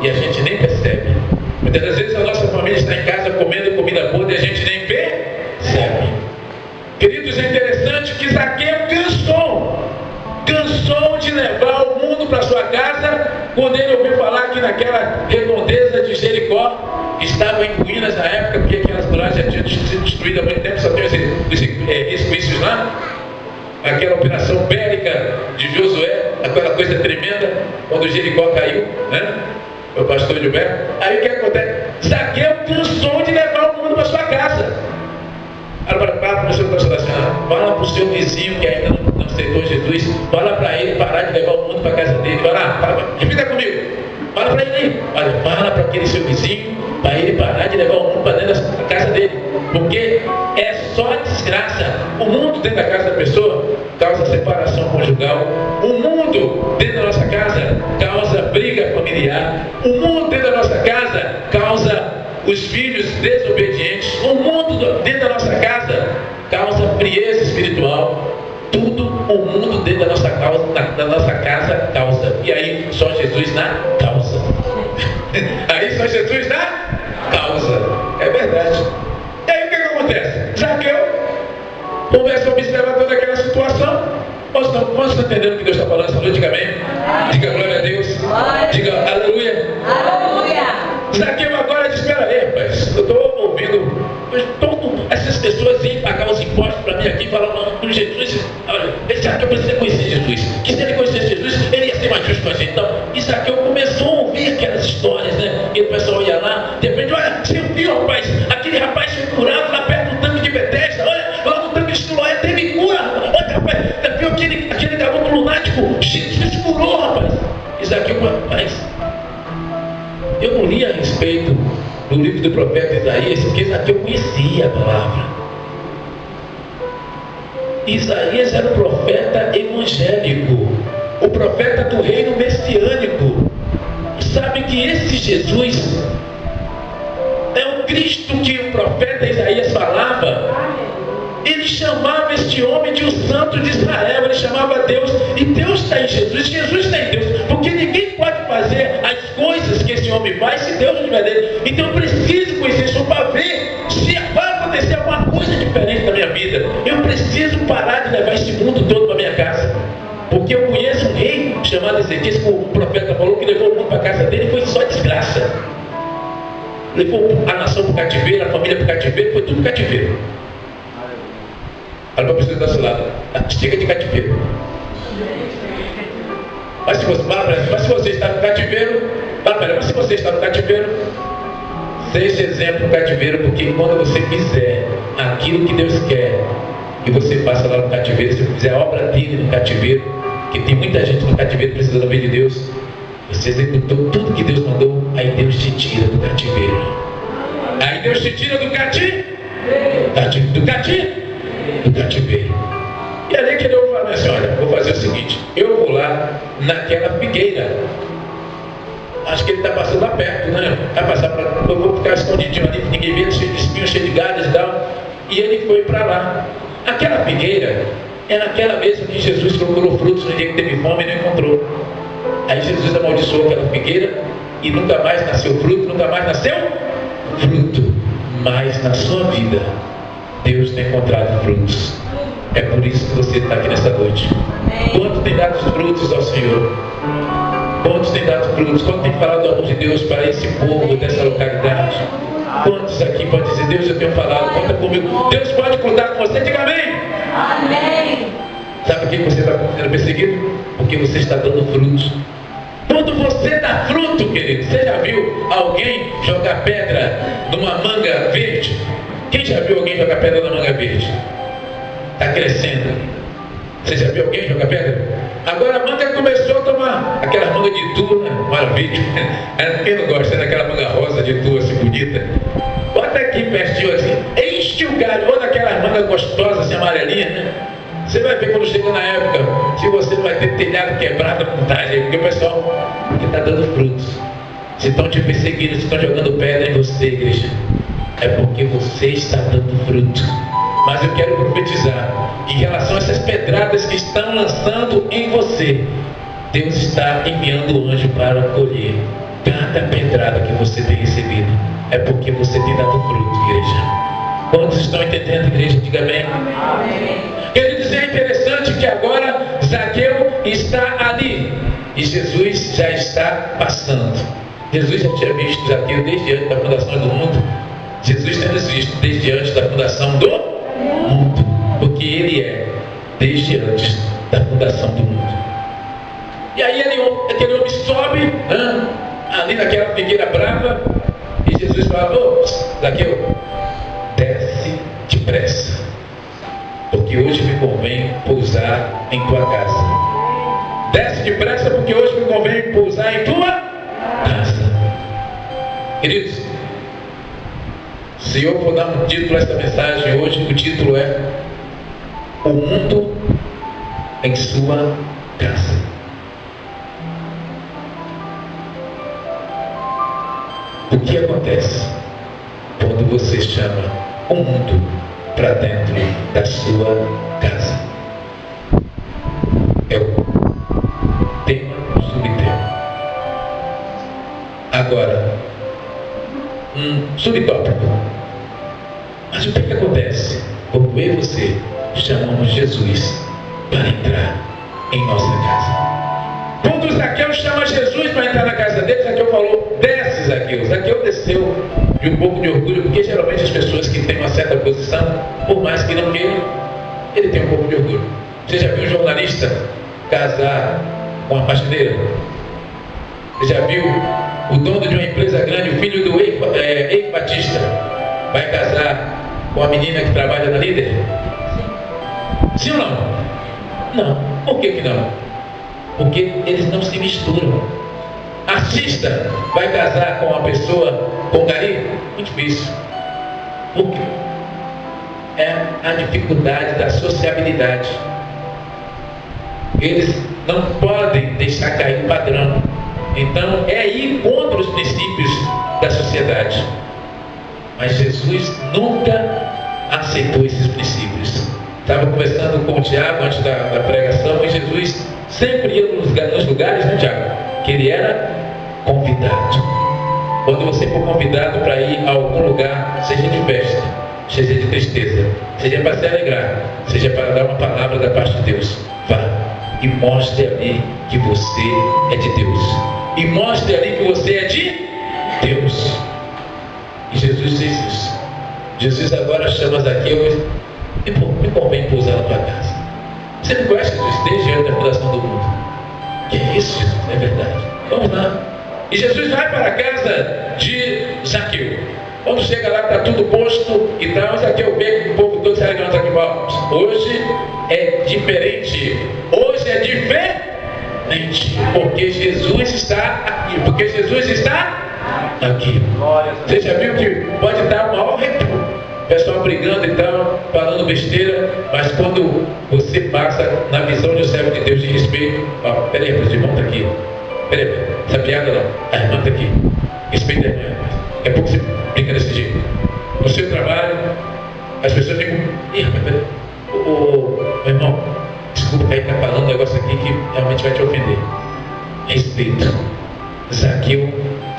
e a gente nem percebe. Muitas das vezes a nossa família está em casa comendo comida podre e a gente nem percebe. Queridos, é interessante que Zaqueu cansou de levar o mundo para sua casa, quando ele ouviu falar que naquela redondeza de Jericó, que estava em ruínas na época, porque aquelas muralhas já tinham sido destruídas há muito tempo, só tem os resquícios lá. Aquela operação bélica de Josué, aquela coisa tremenda, quando Jericó caiu, né? O pastor Gilberto. Aí o que acontece? Zaqueu cansou de levar o mundo para sua casa. Fala para o seu pastor assim, fala para o seu vizinho que ainda não aceitou Jesus, fala para ele parar de levar o mundo para a casa dele. Repita comigo. Fala para ele aí. Fala para aquele seu vizinho, para ele parar de levar o mundo para dentro da casa dele. Porque é só desgraça. O mundo dentro da casa da pessoa causa separação conjugal. O mundo dentro da nossa casa causa briga familiar. O mundo dentro da nossa casa causa os filhos desobedientes. O mundo dentro da nossa casa causa frieza espiritual. Tudo o mundo dentro da nossa casa causa. E aí só Jesus na causa. Aí só Jesus na causa. É verdade. E aí o que Começa a observar toda aquela situação. Posso estar entendendo o que Deus está falando essa noite? Diga amém. Diga glória a Deus. Diga aleluia. Zaqueu agora diz: espera aí, rapaz, eu estou ouvindo essas pessoas iam pagar os impostos para mim aqui, falando com Jesus. Olha, esse Zaqueu precisa conhecer Jesus, que se ele conhecesse Jesus, ele ia ser mais justo com a gente. Então, e Zaqueu começou a ouvir aquelas histórias, né? E o pessoal ia lá, de repente: olha, você viu, rapaz, aquele rapaz foi curado lá perto do tanque de Betesda, olha, lá no tanque de Siloé teve cura, olha, rapaz, viu aquele garoto lunático, Jesus curou, rapaz. E Zaqueu: rapaz, eu não li a respeito do livro do profeta Isaías, porque Zaqueu conhecia a palavra. Isaías era o profeta evangélico, o profeta do reino messiânico. Sabe que esse Jesus é o Cristo que o profeta Isaías falava. Ele chamava este homem de o Santo de Israel, ele chamava Deus, e Deus está em Jesus, Jesus está em Deus, porque ninguém pode fazer as coisas que esse homem faz se Deus não estiver dele. Então eu preciso conhecer isso para ver se vai acontecer alguma coisa diferente na minha vida. Eu preciso parar de levar esse mundo todo para minha casa, porque eu conheço um rei chamado Ezequias, que o profeta falou que levou o mundo para a casa dele e foi só desgraça. Levou a nação para o cativeiro, a família para o cativeiro, foi tudo cativeiro. Olha para a pessoa do nosso lado: chega de cativeiro. Mas se você está no cativeiro, seja exemplo no cativeiro, porque quando você fizer aquilo que Deus quer que você faça lá no cativeiro, se você fizer a obra dele no cativeiro, que tem muita gente no cativeiro precisando ouvir de Deus, você executou tudo que Deus mandou, aí Deus te tira do cativeiro. Aí Deus te tira do cativeiro. E ali que ele falou assim: olha, vou fazer o seguinte, eu vou lá naquela figueira, acho que ele está passando lá perto, né? Vai passar para, eu vou ficar escondidinho ali, ninguém vê, cheio de espinhos, cheio de galhos e tal. E ele foi para lá. Aquela figueira é naquela mesma que Jesus procurou frutos no dia que teve fome e não encontrou. Aí Jesus amaldiçoou aquela figueira e nunca mais nasceu fruto, nunca mais nasceu fruto. Mas na sua vida Deus tem encontrado frutos. É por isso que você está aqui nessa noite. Quanto tem dado frutos ao Senhor? Quantos tem dado frutos? Quanto tem falado do amor de Deus para esse povo dessa localidade? Quantos aqui podem dizer: Deus, eu tenho falado, conta comigo? Deus pode contar com você? Diga amém. Amém. Sabe por que você está sendo perseguido? Porque você está dando frutos. Quando você dá fruto, querido, você já viu alguém jogar pedra numa manga verde? Quem já viu alguém jogar pedra na manga verde? Está crescendo. Você já viu alguém jogar pedra? Agora a manga começou a tomar aquela manga de tu, né? Maravilha. Quem não gosta daquela manga rosa de tu assim bonita? Bota aqui pertinho assim, enche o galho, ou daquelas mangas gostosas assim, amarelinhas, né? Você vai ver quando chega na época, se você não vai ter telhado quebrado à vontade, porque o pessoal está dando frutos. Se estão te perseguindo, se estão jogando pedra em você, igreja, é porque você está dando fruto. Mas eu quero profetizar em relação a essas pedradas que estão lançando em você. Deus está enviando o anjo para colher cada pedrada que você tem recebido. É porque você tem dado fruto, igreja. Quantos estão entendendo, igreja? Diga amém. Amém. Quero dizer, é interessante que agora Zaqueu está ali e Jesus já está passando. Jesus já tinha visto Zaqueu desde antes da fundação do mundo. Jesus tendo visto desde antes da fundação do mundo, porque ele é desde antes da fundação do mundo. E aí aquele homem sobe ali naquela figueira brava e Jesus fala: ô, Zaqueu, desce depressa, porque hoje me convém pousar em tua casa. Desce depressa, porque hoje me convém pousar em tua casa. Queridos, se eu for dar um título a esta mensagem hoje, o título é: o mundo em sua casa. O que acontece quando você chama o mundo para dentro da sua casa? É o tema, o subtema. Agora, um subtópico. Mas o que acontece quando eu e você chamamos Jesus para entrar em nossa casa. Quando Zaqueu chama Jesus para entrar na casa dele, Zaqueu falou: desce, Zaqueu. Zaqueu desceu de um pouco de orgulho, porque geralmente as pessoas que têm uma certa posição, por mais que não queiram, ele tem um pouco de orgulho. Você já viu um jornalista casar com uma faxineira? Você já viu o dono de uma empresa grande, o filho do ex-batista, vai casar com a menina que trabalha na Líder? Sim ou não? Não. Por que não? Porque eles não se misturam. Artista vai casar com uma pessoa com gari? Muito difícil. Por quê? É a dificuldade da sociabilidade. Eles não podem deixar cair o padrão. Então é ir contra os princípios da sociedade. Mas Jesus nunca aceitou esses princípios. Estava conversando com o Tiago antes da pregação, e Jesus sempre ia nos lugares, né, Tiago? Que ele era convidado. Quando você for convidado para ir a algum lugar, seja de festa, seja de tristeza, seja para se alegrar, seja para dar uma palavra da parte de Deus, vá e mostre ali que você é de Deus. E mostre ali que você é de Deus. E Jesus fez isso. Jesus agora chama Zaqueu e me convém pousar na tua casa. Você não conhece Jesus desde antes da fundação do mundo? Que é isso, Jesus? É verdade. Vamos lá. E Jesus vai para a casa de Zaqueu. Quando chega lá, está tudo posto e tal, Zaqueu vê o povo todo se alegrando aqui. Hoje é diferente. Hoje é diferente. Porque Jesus está aqui. Porque Jesus está aqui. Você já viu que pode dar uma maior o pessoal brigando e tal, falando besteira, mas quando você passa na visão de um servo de Deus de respeito, peraí, os irmãos estão aqui. Peraí, essa piada não. A irmã está aqui. Respeita a irmã. Daqui a pouco você brinca desse jeito. No seu trabalho, as pessoas ficam. Ih, rapaz, peraí. Meu irmão, desculpa aí, está falando um negócio aqui que realmente vai te ofender. Respeito. Zaqueu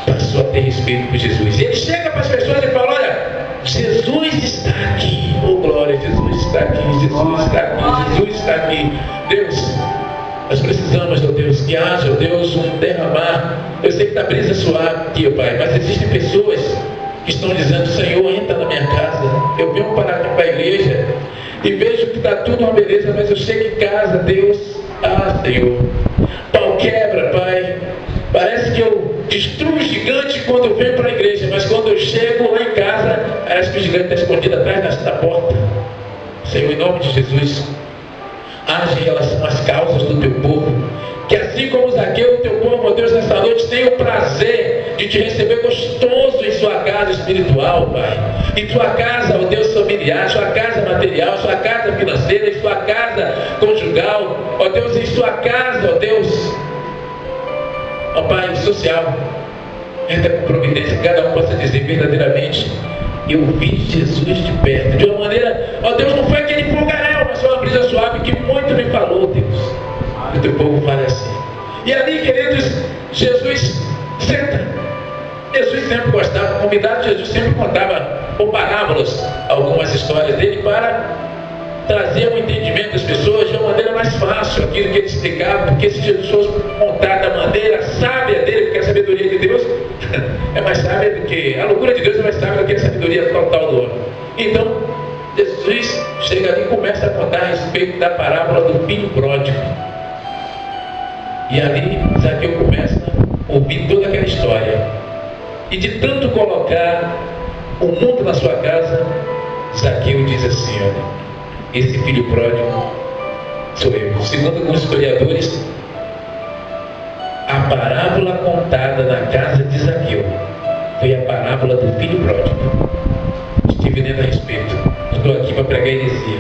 passou a ter respeito por Jesus. E ele chega para as pessoas e fala: olha, Jesus está aqui. Oh glória, Jesus está aqui, Jesus está aqui, Jesus está aqui. Deus, nós precisamos, ó Deus, que haja, ó Deus, um derramar. Eu sei que está brisa suave aqui, ó Pai, mas existem pessoas que estão dizendo: Senhor, entra na minha casa. Eu venho parar aqui para a igreja e vejo que está tudo uma beleza, mas eu chego em casa, Deus, Senhor, pau quebra, Pai. Parece que eu destruo o gigante quando venho para a igreja, mas quando eu chego lá em casa, parece que o gigante está escondido atrás da porta. Senhor, em nome de Jesus, age em relação às causas do teu povo, que assim como Zaqueu, o teu povo, ó Deus, nesta noite tem o prazer de te receber gostoso em sua casa espiritual, Pai, em sua casa, ó Deus, familiar, sua casa material, sua casa financeira, em sua casa conjugal, ó Deus, em sua casa, ó Deus, ó Pai, social. Entra com providência, que cada um possa dizer verdadeiramente: eu vi Jesus de perto, de uma maneira, ó Deus, não foi aquele fogaréu, mas foi uma brisa suave que muito me falou, Deus. E o teu povo fala assim. E ali, queridos, Jesus senta. Jesus sempre gostava, convidado, Jesus sempre contava por parábolas algumas histórias dele para trazer um entendimento das pessoas de uma maneira mais fácil, aquilo que ele explicava, porque se Jesus fosse contar da maneira sábia dele, porque a sabedoria de Deus é mais sábia do que, a loucura de Deus é mais sábia do que a sabedoria total do homem. Então, Jesus chega ali e começa a contar a respeito da parábola do filho pródigo. E ali, Zaqueu começa a ouvir toda aquela história. E de tanto colocar o mundo na sua casa, Zaqueu diz assim: olha, esse filho pródigo sou eu. Segundo alguns historiadores, a parábola contada na casa de Zaqueu foi a parábola do filho pródigo. Estive lendo a respeito. Estou aqui para pregar heresia.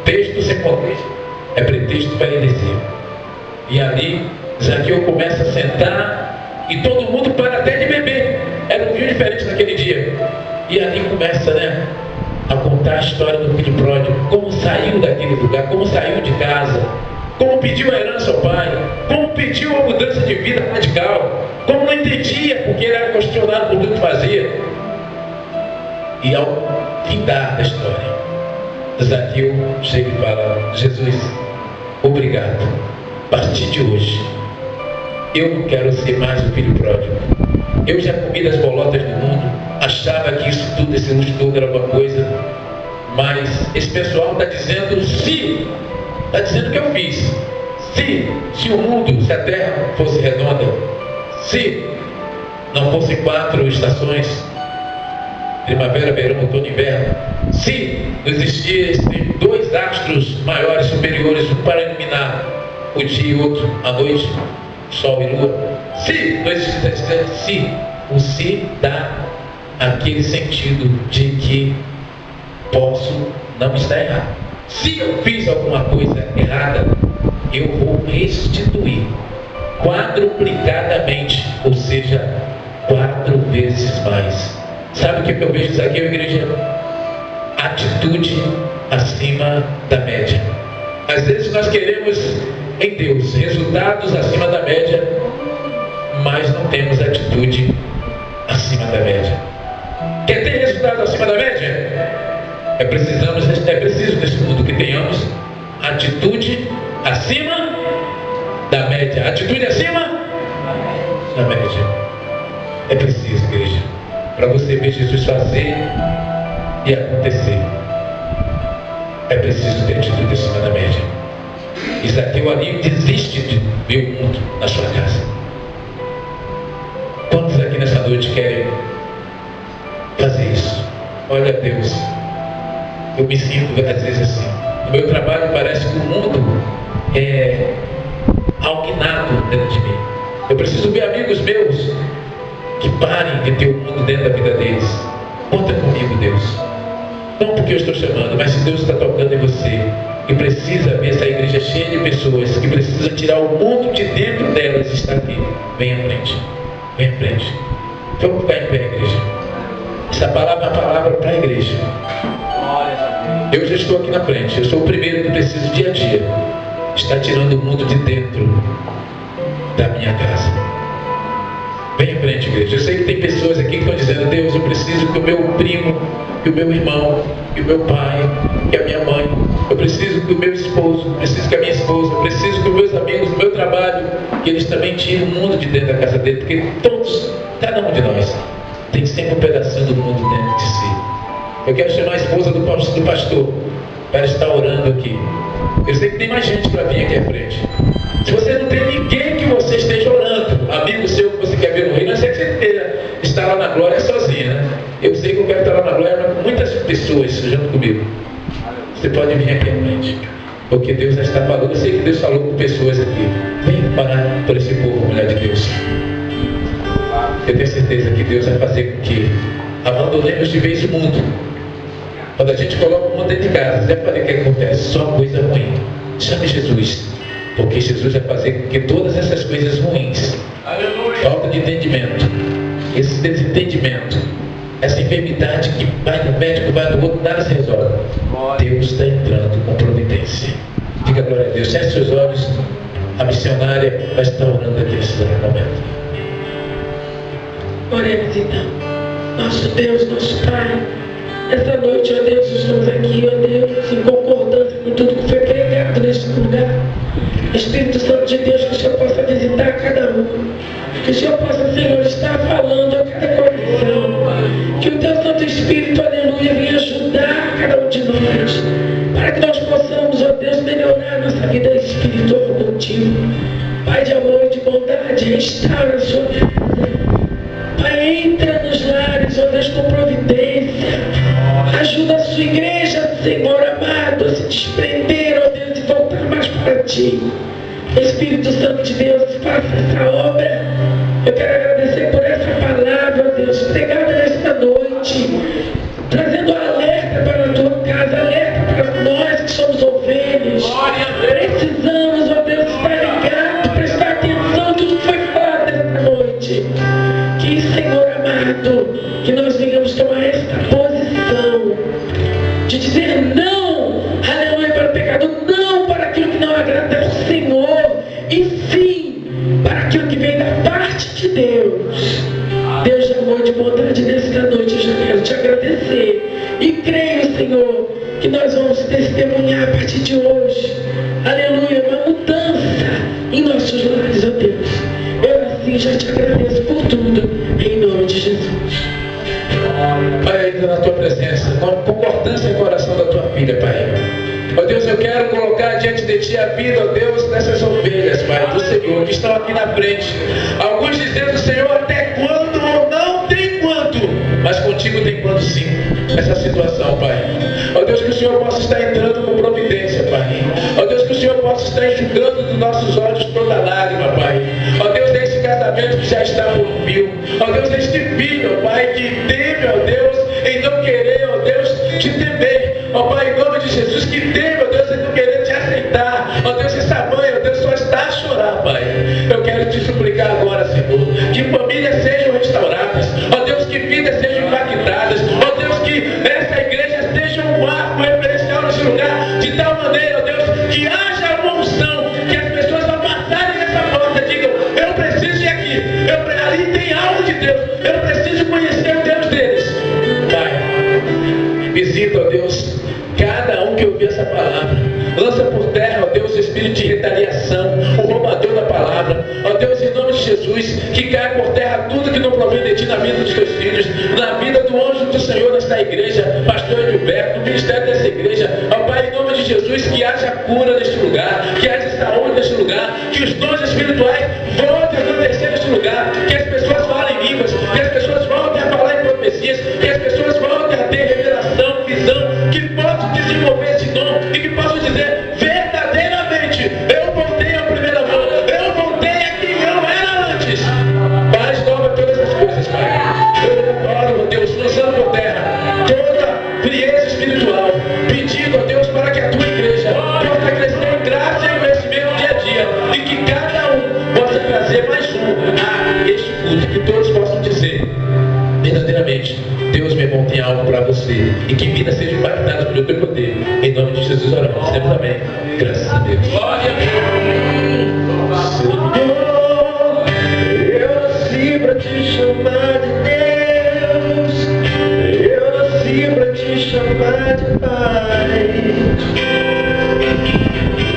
Texto sem contexto é pretexto para heresia. E ali, Zaqueu começa a sentar e todo mundo para até de beber. Era um vinho diferente naquele dia. E ali começa, a contar a história do filho pródigo, como saiu daquele lugar, como saiu de casa, como pediu a herança ao pai, como pediu uma mudança de vida radical, como não entendia porque ele era questionado por tudo que fazia. E ao findar da história, Zaqueu chega e fala: Jesus, obrigado. A partir de hoje, eu não quero ser mais o filho pródigo. Eu já comi das bolotas do mundo, achava que isso tudo, esse luxo todo era uma coisa, mas esse pessoal está dizendo sim, está dizendo que eu fiz. Se o mundo, se a terra fosse redonda, se não fossem 4 estações, primavera, verão, outono e inverno, se não existissem 2 astros maiores, superiores, um para iluminar o dia e outro à noite, sol e lua, se não existisse, o se dá aquele sentido de que posso não estar errado. Se eu fiz alguma coisa errada, eu vou restituir quadruplicadamente, ou seja, 4 vezes mais. Sabe o que eu vejo aqui, igreja? Atitude acima da média. Às vezes nós queremos em Deus resultados acima da média, mas não temos atitude acima da média. Quer ter resultados acima da média? É preciso nesse mundo que tenhamos atitude acima da média. Atitude acima da média. É preciso, igreja, para você ver Jesus fazer e acontecer. É preciso ter atitude acima da média. Zaqueu ali desiste de ver o mundo na sua casa. Quantos aqui nessa noite querem fazer isso? Olha, Deus, eu me sinto às vezes assim. No meu trabalho parece que o mundo é alquinado dentro de mim. Eu preciso ver amigos meus que parem de ter o mundo dentro da vida deles. Conta comigo, Deus. Não porque eu estou chamando, mas se Deus está tocando em você e precisa ver essa igreja cheia de pessoas que precisa tirar o mundo de dentro delas, está aqui. Vem à frente. Vem à frente. Vamos ficar em pé, igreja. Essa palavra é uma palavra para a igreja. Eu já estou aqui na frente. Eu sou o primeiro que preciso dia a dia estar tirando o mundo de dentro da minha casa. Vem à frente, igreja. Eu sei que tem pessoas aqui que estão dizendo: Deus, eu preciso que o meu primo, que o meu irmão, que o meu pai, que a minha mãe, eu preciso que o meu esposo, eu preciso que a minha esposa, eu preciso que os meus amigos do meu trabalho, que eles também tirem o mundo de dentro da casa dele, porque todos, cada um de nós, tem sempre um pedacinho do mundo dentro de si. Eu quero chamar a esposa do pastor para estar orando aqui. Eu sei que tem mais gente para vir aqui à frente. Se você não tem ninguém que você esteja orando, amigo seu que você quer ver no reino, não sei que você queira estar lá na glória sozinha, né? Eu sei que eu quero estar lá na glória, mas com muitas pessoas junto comigo. Você pode vir aqui à frente, porque Deus já está falando. Eu sei que Deus falou com pessoas aqui. Vem parar por esse povo, mulher de Deus. Eu tenho certeza que Deus vai fazer com que abandonemos de vez o mundo. Quando a gente coloca o mundo dentro de casa, já falei o que acontece, só coisa ruim. Chame Jesus, porque Jesus vai fazer com que todas essas coisas ruins, falta de entendimento, esse desentendimento, essa enfermidade que vai no médico, vai no outro, nada se resolve. Deus está entrando com providência. Diga glória a Deus. Feche seus olhos. A missionária vai estar orando aqui nesse momento. Oremos então. Nosso Deus, nosso Pai, essa noite, ó Deus, estamos aqui, ó Deus, em concordância com tudo que foi pregado neste lugar. Espírito Santo de Deus, que o Senhor possa visitar cada um. Que o Senhor possa, Senhor, estar falando a cada coração. Que o Teu Santo Espírito, aleluia, venha ajudar cada um de nós. Para que nós possamos, ó Deus, melhorar nossa vida espiritual contigo. Pai de amor e de bondade, restaura a sua casa. Pai, entra nos lares, ó Deus, com providência. Ajuda a sua igreja, Senhor amado, a se desprender, ó Deus, e voltar mais para Ti. Espírito Santo de Deus, faça essa obra. Eu quero agradecer por essa palavra, ó Deus, pregada nesta noite, trazendo alerta para a Tua casa, alerta para nós que somos ovelhas. Precisamos, ó Deus, estar ligados, prestar atenção em tudo que foi falado nesta noite. Que, Senhor amado, que nós venhamos tomar esta posição de dizer não, aleluia, para o pecado, não para aquilo que não agrada ao Senhor, e sim para aquilo que vem da parte de Deus. Deus de amor e de bondade, nesta noite eu já quero te agradecer e creio, Senhor, que nós vamos testemunhar a partir de hoje. Aleluia, uma mudança em nossos lares, ó Deus. Eu assim já te agradeço por tudo, em nome de Jesus. Pai, ainda na tua presença, com concordância no coração da tua filha, Pai. Ó Deus, eu quero colocar diante de ti a vida, ó Deus, dessas ovelhas, Pai, do Senhor, que estão aqui na frente. Alguns dizendo, Senhor, até quando ou não tem quanto, mas contigo tem quanto sim, essa situação, Pai. Ó Deus, que o Senhor possa estar entrando com providência, Pai. Ó Deus, que o Senhor possa estar enxugando dos nossos olhos toda lágrima, Pai. Ó Deus, desse casamento que já está por fio. Ó Deus, deste filho, ó Pai, que teme, ó Deus, em não querer, ó Deus, te temer. Ó Pai, em nome de Jesus, que teme, ó Deus, em não querer te aceitar. Ó Deus, essa mãe, ó Deus, só está a chorar, Pai. Eu quero te suplicar agora, Senhor, que famílias sejam restauradas. Ó Deus, que vidas sejam impactadas. Ó Deus, que essa igreja seja um marco referencial nesse lugar, de tal maneira, ó Deus, que haja uma unção, que as pessoas ao passarem nessa porta digam, eu preciso ir aqui, ali tem algo de Deus, eu preciso conhecer o Deus deles. Pai, visita, ó Deus, cada um que ouvir essa palavra. Lança por terra, ó Deus, o espírito de retaliação, o roubador da palavra. Ó Deus, em nome de Jesus, que caia por terra tudo que não provém de ti na vida dos teus filhos, na vida do anjo do Senhor nesta igreja, pastor Gilberto, no ministério dessa igreja. Ó Pai, em nome de Jesus, que haja cura neste lugar, que haja saúde neste lugar, que os dons espirituais voltem a acontecer neste lugar, que as pessoas falem línguas, que as pessoas voltem a falar em profecias, que as pessoas voltem a ter revelação, visão, que possam desenvolver esse dom e que possam dizer verdadeiramente, eu voltei à primeira mão, eu voltei a quem eu era antes. Faz nova todas as coisas, Pai. Eu oro, Deus, lançando por terra toda frieza espiritual, pedindo a Deus para que a tua igreja possa crescer em graça e conhecimento dia a dia, e que cada um possa trazer mais um a este culto, que todos possam dizer verdadeiramente, Deus, meu irmão, tem algo para você, e que vida seja impactada pelo teu poder. Em nome de Jesus oramos, sempre amém. Graças a Deus. Glória a Deus. Senhor, eu nasci para te chamar de Deus, eu nasci para te chamar de Pai,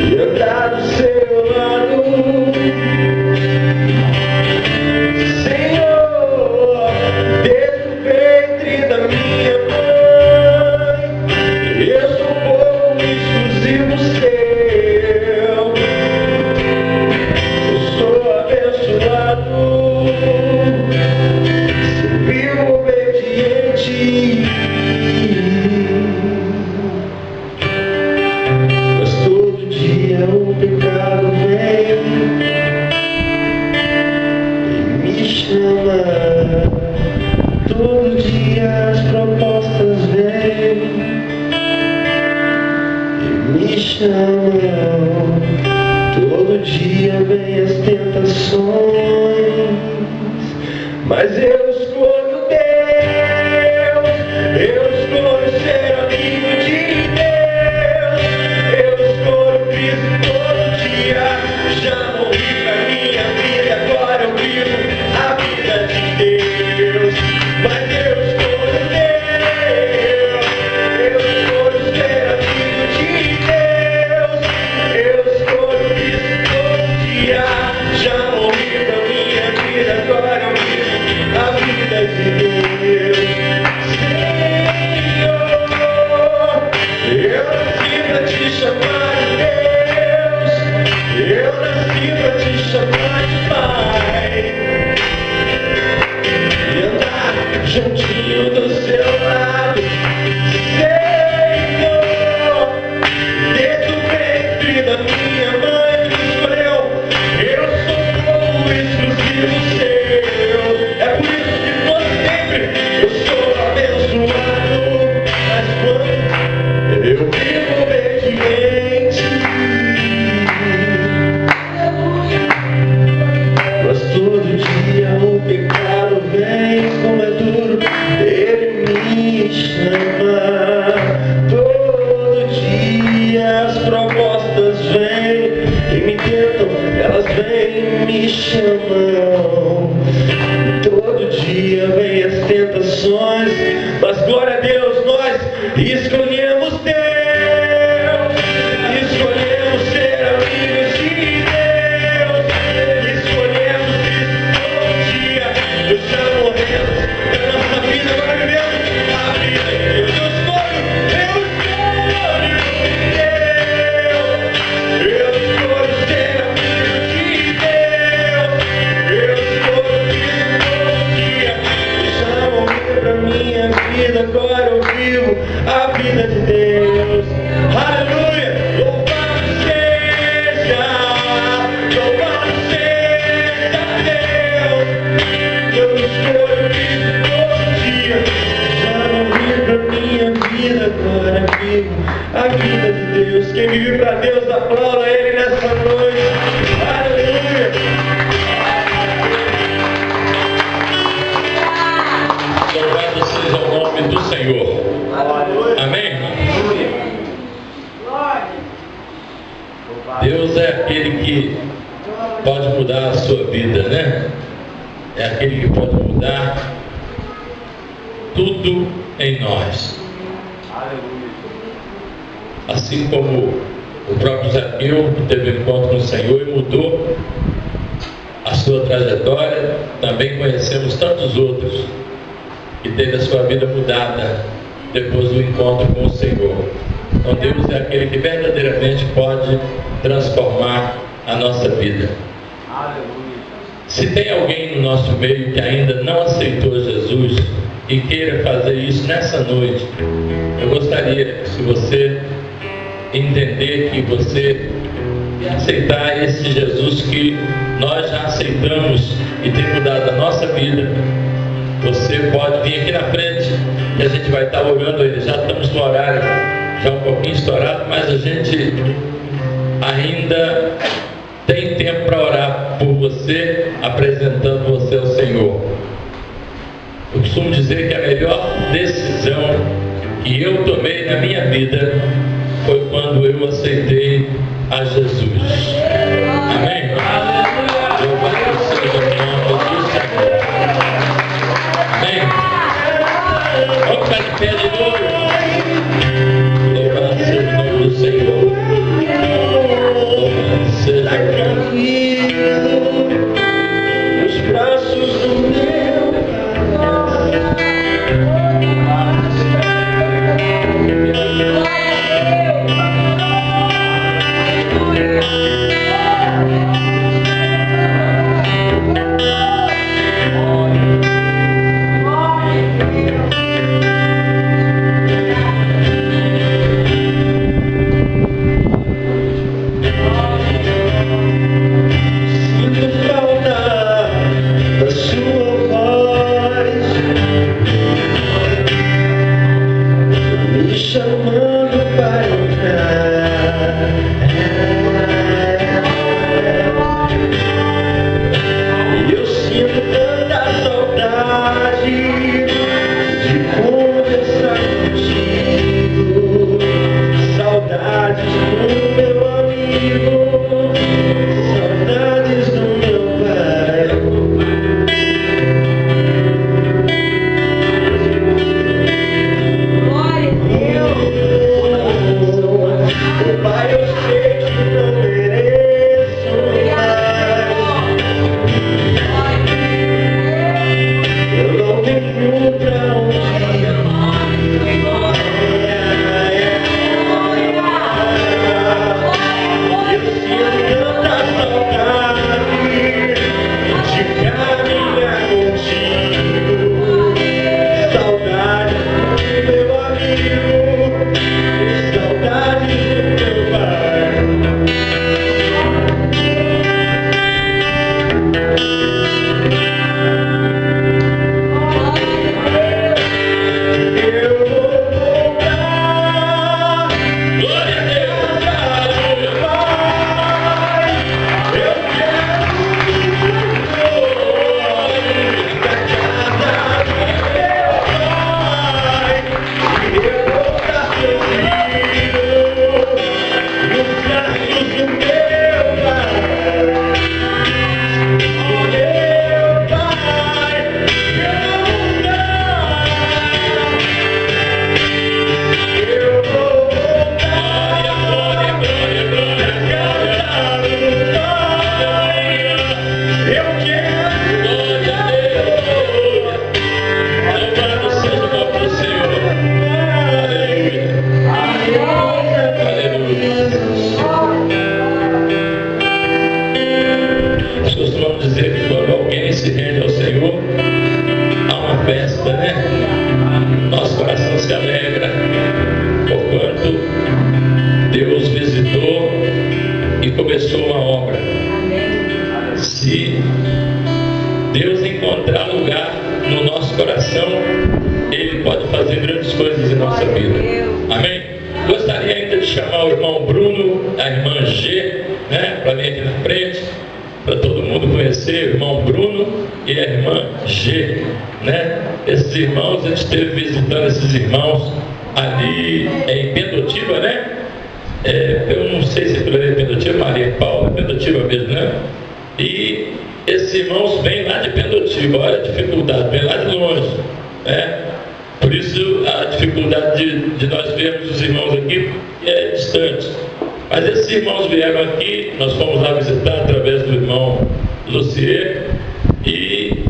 e andar do seu lado. Senhor, desde o ventre da minha mãe, eu sou povo exclusivo seu, eu sou abençoado, sou vivo obediente, mas todo dia o pecado vem e me chama, todo dia as propostas vêm e me chamam, todo dia vem as tentações, mas eu escolho Deus, eu escolho ser amigo de Deus, eu escolho Cristo todo dia, já morri pra minha vida, agora eu vivo a vida de Deus, mas eu escolho Deus, eu escolho ser amigo de Deus, eu escolho Cristo todo dia, já morri pra minha vida, agora eu vivo a vida de Deus. Senhor, eu nasci pra te chamar de Deus, eu nasci pra te chamar de Pai, e andar juntinho do seu lado. Senhor, desde o ventre da minha mãe me escolheu, eu sou povo exclusivo seu, é por isso que por sempre eu sou abençoado, mas quando eu vivo obediente, mas todo dia o pecado vem, como é duro, ele me chama, todo dia as propostas vêm e me tentam, elas vêm e me chamam, todo dia vem as tentações, mas glória a Deus, nós escolhemos Deus. aquele que pode mudar a sua vida, né? É aquele que pode mudar tudo em nós. Assim como o próprio Zaqueu, que teve um encontro com o Senhor e mudou a sua trajetória, também conhecemos tantos outros que teve a sua vida mudada depois do encontro com o Senhor. Então Deus é aquele que verdadeiramente pode transformar a nossa vida. Se tem alguém no nosso meio que ainda não aceitou Jesus e queira fazer isso nessa noite, eu gostaria, se você entender que você aceitar esse Jesus que nós já aceitamos e tem mudado a nossa vida, você pode vir aqui na frente e a gente vai estar orando ele. Já estamos no horário já um pouquinho estourado, mas a gente ainda tem tempo para orar por você, apresentando você ao Senhor. Eu costumo dizer que a melhor decisão que eu tomei na minha vida foi quando eu aceitei a Jesus. Amém? Louvado seja o nome do Senhor. Amém? Vamos ficar de pé de novo. Louvado seja o nome do Senhor. Louvado seja o nome. Nos braços do meu Pai. eu não sei se aquilo é Pendotiba, Maria Paula, Pendotiba mesmo, né? E esses irmãos vêm lá de Pendotiba, olha a dificuldade, vêm lá de longe, né? Por isso a dificuldade de nós vermos os irmãos aqui é distante. Mas esses irmãos vieram aqui, nós fomos lá visitar através do irmão Lucier e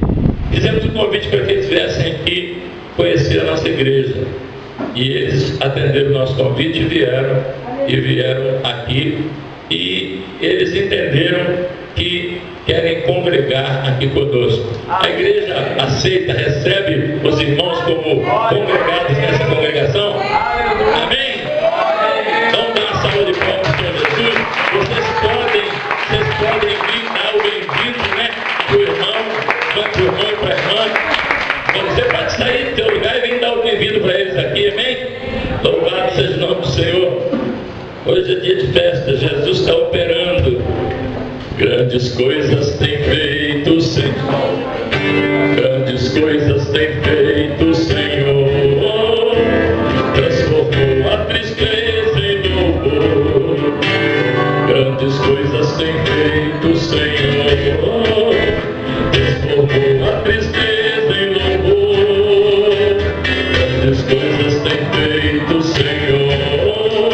fizemos um convite para que eles viessem aqui conhecer a nossa igreja. E eles atenderam o nosso convite e vieram aqui, e eles entenderam que querem congregar aqui conosco. A igreja aceita, recebe os irmãos como congregados nessa congregação? Amém? Vamos dar uma salva de palmas para Jesus. Vocês podem vir, dar o bem-vindo, né, para o irmão e para a irmã. Você pode sair do teu lugar e vir dar o bem-vindo para eles aqui, amém? Louvado seja o nome do Senhor. Hoje é dia de festa, Jesus está operando. Grandes coisas tem feito o Senhor. Grandes coisas tem feito o Senhor. Transformou a tristeza em louvor. Grandes coisas tem feito o Senhor. Transformou a tristeza em louvor. Grandes coisas tem feito o Senhor.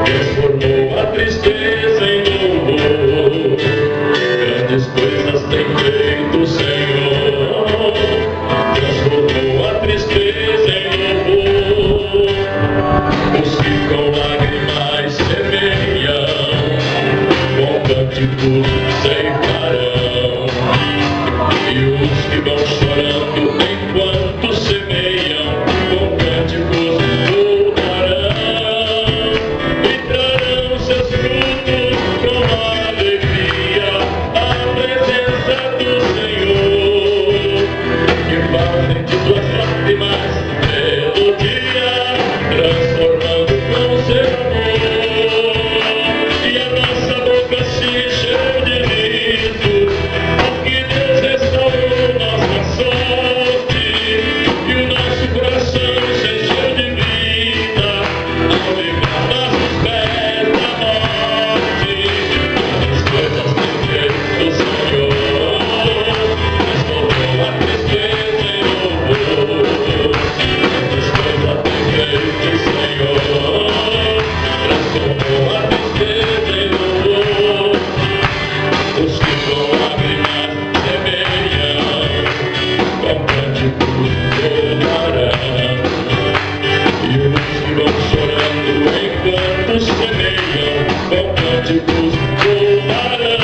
Transformou a tristeza em louvor. Grandes coisas tem feito o Senhor. Transformou a tristeza em louvor. Os que com lágrimas semeiam, com cânticos ceifarão. E os que vão chorando enquanto semeiam, com cânticos louvarão. E trarão seus frutos com alegria à presença do Senhor. Que fazem de tuas lágrimas melodia, transformando com seu amor. E a nossa boca se encheu de riso, porque Deus restaurou nossa sorte. E o nosso coração se encheu de vida ao livrar nossos pés da morte. As coisas têm feito o Senhor, transformou a tristeza em louvor. As coisas têm feito o Senhor, transformou a tristeza em louvor. Os que com lágrimas semeiam, com cânticos louvarão. E os que vão chorando enquanto semeiam, com cânticos louvarão.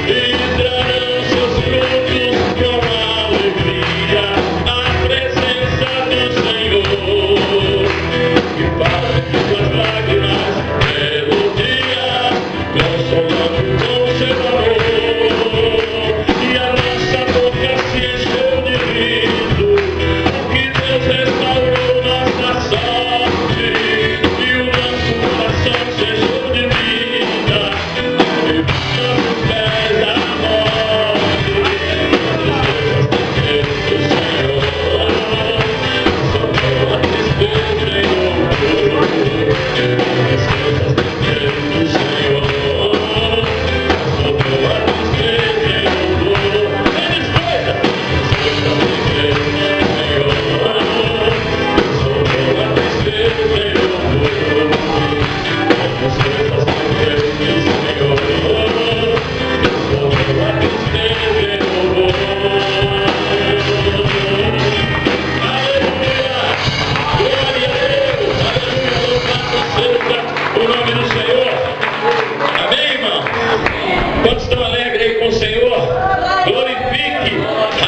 E trarão seus frutos com alegria à presença do Senhor. Que fazem de suas lágrimas melodia, consolando com seu amor. E a nossa boca se encheu de riso, porque Deus restaurou nossa sorte. E o nosso coração se encheu de vida ao livrar nossos pés da morte. As coisas têm feito o Senhor, transformou a tristeza em louvor. As coisas têm feito o Senhor, transformou a tristeza em louvor. Grandes coisas têm feito o Senhor, transformou a tristeza em louvor. Grandes coisas têm feito o Senhor, transformou a tristeza em louvor. Aleluia! Glória a Deus! Aleluia! Louvado seja o nome do Senhor! Amém, irmão? Quantos estão alegres aí com o Senhor? Glorifique!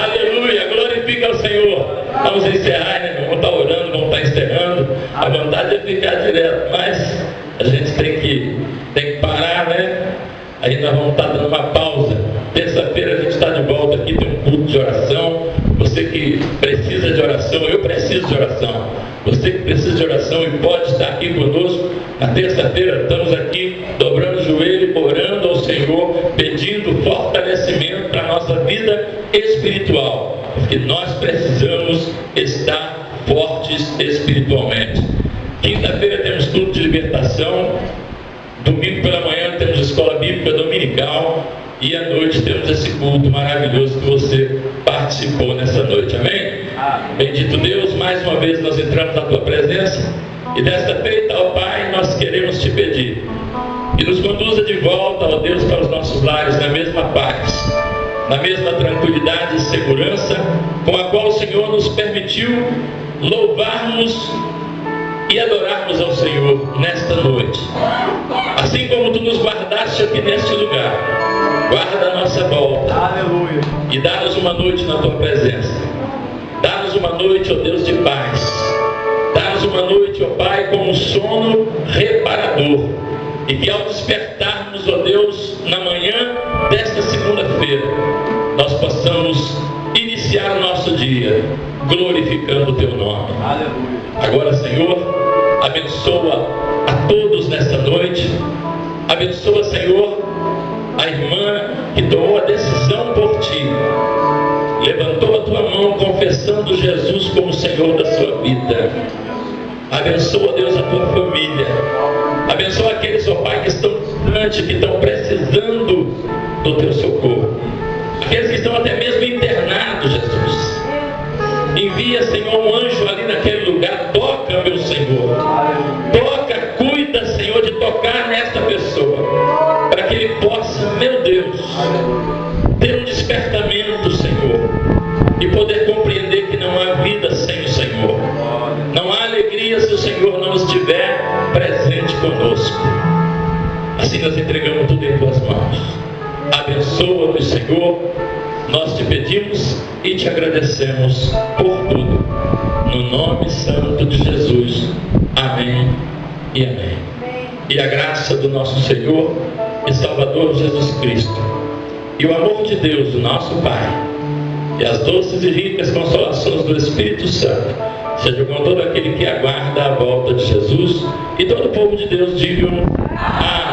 Aleluia! Glorifique ao Senhor! Vamos encerrar, né? Vamos estar orando, vamos estar encerrando. A vontade é ficar direto, mas a gente tem que parar, né? Aí nós vamos estar dando uma pausa. Terça-feira a gente está de volta aqui, tem um culto de oração. Você que precisa de oração, eu preciso de oração. Você que precisa de oração e pode estar aqui conosco, na terça-feira estamos aqui dobrando o joelho, orando ao Senhor, pedindo fortalecimento para a nossa vida espiritual, porque nós precisamos estar fortes espiritualmente. Quinta-feira temos culto de libertação. pregação. Domingo pela manhã temos escola bíblica dominical. E à noite temos esse culto maravilhoso que você participou nessa noite. Amém? Bendito Deus, mais uma vez nós entramos na tua presença. E desta feita, ó Pai, nós queremos te pedir que nos conduza de volta, ó Deus, para os nossos lares na mesma paz, na mesma tranquilidade e segurança com a qual o Senhor nos permitiu louvarmos e adorarmos ao Senhor nesta noite. Assim como tu nos guardaste aqui neste lugar, guarda a nossa volta. Aleluia. E dá-nos uma noite na tua presença. Dá-nos uma noite, ó Deus, de paz. Dá-nos uma noite, ó Pai, com um sono reparador. E que ao despertarmos, ó Deus, na manhã desta segunda-feira, nós possamos iniciar o nosso dia glorificando o teu nome. Aleluia. Agora, Senhor, abençoa a todos nesta noite. Abençoa, Senhor, a irmã que tomou a decisão por ti. Levantou a tua mão confessando Jesus como Senhor da sua vida. Abençoa, Deus, a tua família. Abençoa aqueles, ó Pai, que estão distantes, que estão precisando do teu socorro. Aqueles que estão até mesmo internados, Jesus. Envia, Senhor, um anjo ali naquele lugar. Toca, meu Senhor. Toca, cuida, Senhor, de tocar nesta pessoa, para que ele possa, meu Deus, ter um despertamento, Senhor, e poder compreender que não há vida sem o Senhor. Não há alegria se o Senhor não estiver presente conosco. Assim nós entregamos tudo em tuas mãos. Abençoa-nos, Senhor. Nós te pedimos e te agradecemos por tudo. No nome santo de Jesus. Amém e amém. E a graça do nosso Senhor e Salvador Jesus Cristo, e o amor de Deus, o nosso Pai, e as doces e ricas consolações do Espírito Santo, seja com todo aquele que aguarda a volta de Jesus. E todo o povo de Deus diga um amém.